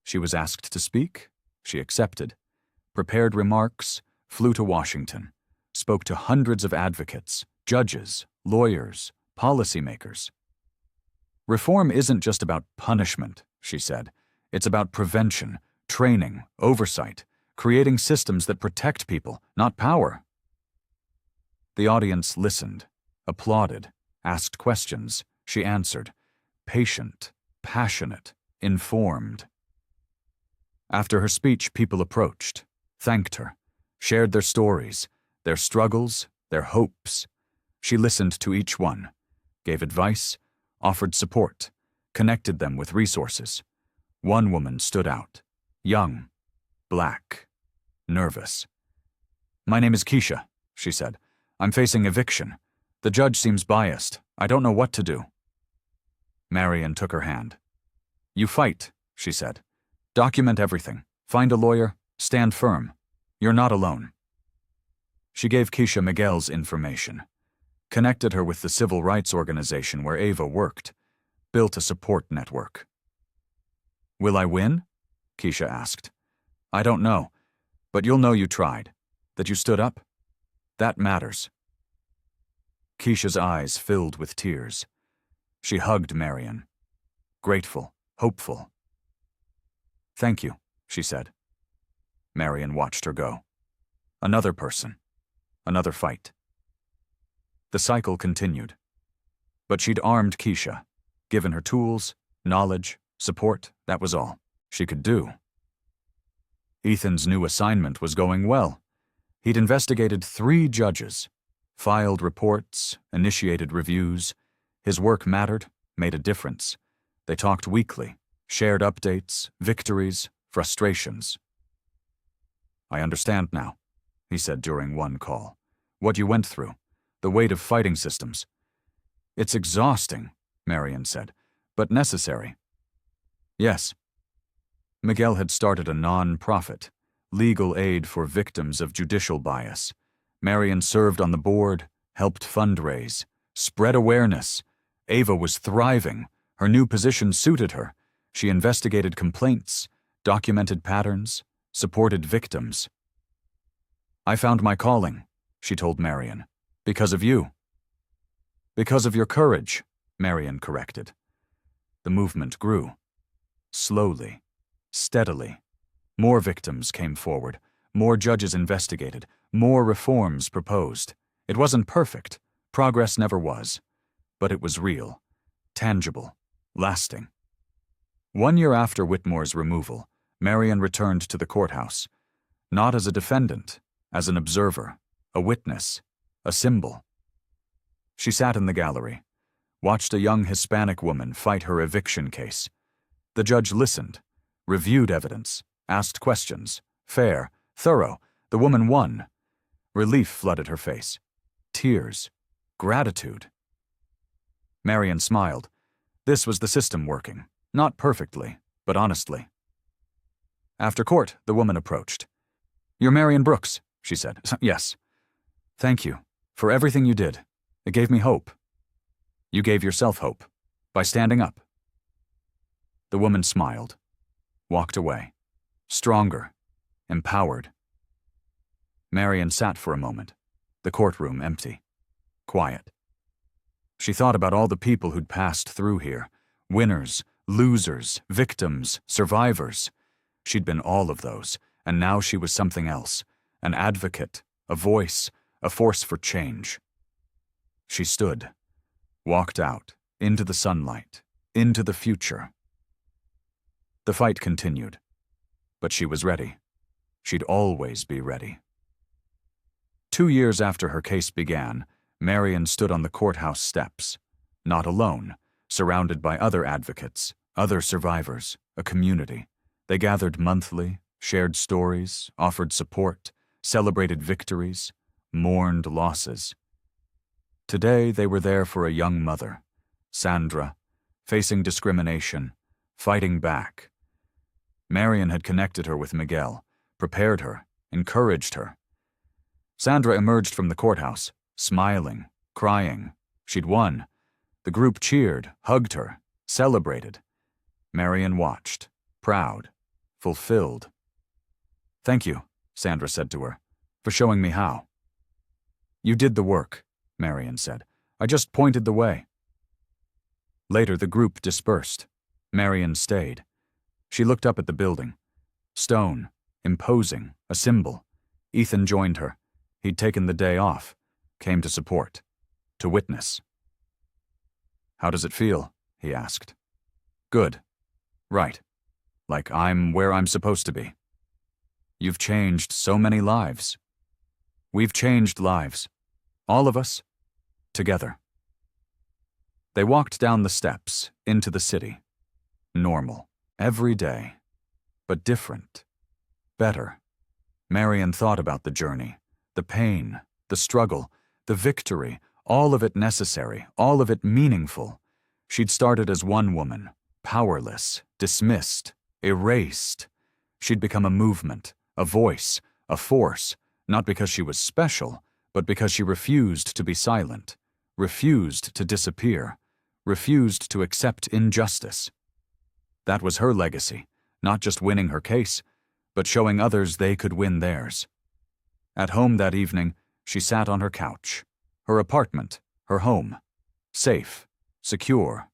[SPEAKER 1] She was asked to speak. She accepted. Prepared remarks, flew to Washington. Spoke to hundreds of advocates, judges, lawyers, policymakers. "Reform isn't just about punishment," she said. "It's about prevention, training, oversight, creating systems that protect people, not power." The audience listened, applauded, asked questions. She answered. Patient, passionate, informed. After her speech, people approached, thanked her, shared their stories, their struggles, their hopes. She listened to each one, gave advice, offered support, connected them with resources. One woman stood out, young, black, nervous. "My name is Keisha," she said. "I'm facing eviction. The judge seems biased. I don't know what to do." Marion took her hand. "You fight," she said. Document everything. Find a lawyer. Stand firm. You're not alone. She gave Keisha Miguel's information, connected her with the civil rights organization where Ava worked, built a support network. Will I win? Keisha asked. I don't know, but you'll know you tried, that you stood up. That matters. Keisha's eyes filled with tears. She hugged Marion, grateful, hopeful. Thank you, she said. Marion watched her go. Another person. Another fight. The cycle continued. But she'd armed Keisha, given her tools, knowledge, support. That was all she could do. Ethan's new assignment was going well. He'd investigated 3 judges, filed reports, initiated reviews. His work mattered, made a difference. They talked weekly, shared updates, victories, frustrations. I understand now, he said during one call. What you went through, the weight of fighting systems. It's exhausting, Marion said, but necessary. Yes. Miguel had started a non-profit, legal aid for victims of judicial bias. Marion served on the board, helped fundraise, spread awareness. Ava was thriving. Her new position suited her. She investigated complaints, documented patterns, supported victims. I found my calling, she told Marion, because of you. Because of your courage, Marion corrected. The movement grew. Slowly, steadily. More victims came forward, more judges investigated, more reforms proposed. It wasn't perfect, progress never was, but it was real, tangible, lasting. 1 year after Whitmore's removal, Marion returned to the courthouse, not as a defendant, as an observer, a witness, a symbol. She sat in the gallery, watched a young Hispanic woman fight her eviction case. The judge listened, reviewed evidence, asked questions, fair, thorough. The woman won. Relief flooded her face. Tears. Gratitude. Marion smiled. This was the system working, not perfectly, but honestly. After court, the woman approached. You're Marion Brooks, she said. Yes. Thank you for everything you did. It gave me hope. You gave yourself hope by standing up. The woman smiled, walked away, stronger, empowered. Marion sat for a moment, the courtroom empty, quiet. She thought about all the people who'd passed through here, winners, losers, victims, survivors. She'd been all of those, and now she was something else, an advocate, a voice, a force for change. She stood, walked out, into the sunlight, into the future. The fight continued, but she was ready. She'd always be ready. 2 years after her case began, Marion stood on the courthouse steps, not alone, surrounded by other advocates, other survivors, a community. They gathered monthly, shared stories, offered support, celebrated victories, mourned losses. Today they were there for a young mother, Sandra, facing discrimination, fighting back. Marion had connected her with Miguel, prepared her, encouraged her. Sandra emerged from the courthouse, smiling, crying. She'd won. The group cheered, hugged her, celebrated. Marion watched, proud, fulfilled. Thank you, Sandra said to her, for showing me how. You did the work, Marion said. I just pointed the way. Later the group dispersed. Marion stayed. She looked up at the building. Stone, imposing, a symbol. Ethan joined her. He'd taken the day off, came to support, to witness. How does it feel? He asked. Good. Right. Like I'm where I'm supposed to be. You've changed so many lives. We've changed lives. All of us. Together. They walked down the steps, into the city. Normal. Every day. But different. Better. Marion thought about the journey. The pain, the struggle, the victory, all of it necessary, all of it meaningful. She'd started as one woman, powerless, dismissed, erased. She'd become a movement, a voice, a force, not because she was special, but because she refused to be silent, refused to disappear, refused to accept injustice. That was her legacy, not just winning her case, but showing others they could win theirs. At home that evening, she sat on her couch, her apartment, her home, safe, secure,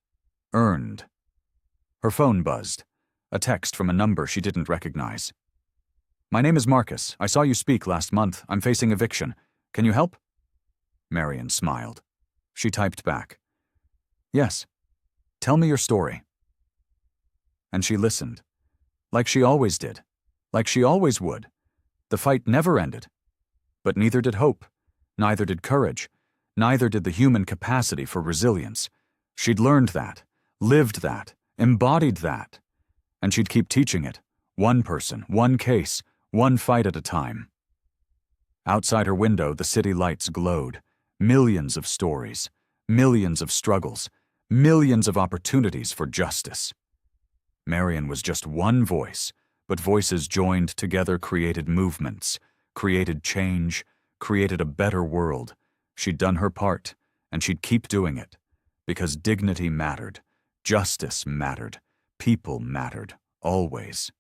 [SPEAKER 1] earned. Her phone buzzed, a text from a number she didn't recognize. "My name is Marcus. I saw you speak last month. I'm facing eviction. Can you help?" Marion smiled. She typed back, "Yes. Tell me your story." And she listened, like she always did, like she always would. The fight never ended. But neither did hope, neither did courage, neither did the human capacity for resilience. She'd learned that, lived that, embodied that. And she'd keep teaching it, one person, one case, one fight at a time. Outside her window, the city lights glowed. Millions of stories, millions of struggles, millions of opportunities for justice. Marion was just one voice, but voices joined together created movements, created change, created a better world. She'd done her part, and she'd keep doing it, because dignity mattered, justice mattered, people mattered, always.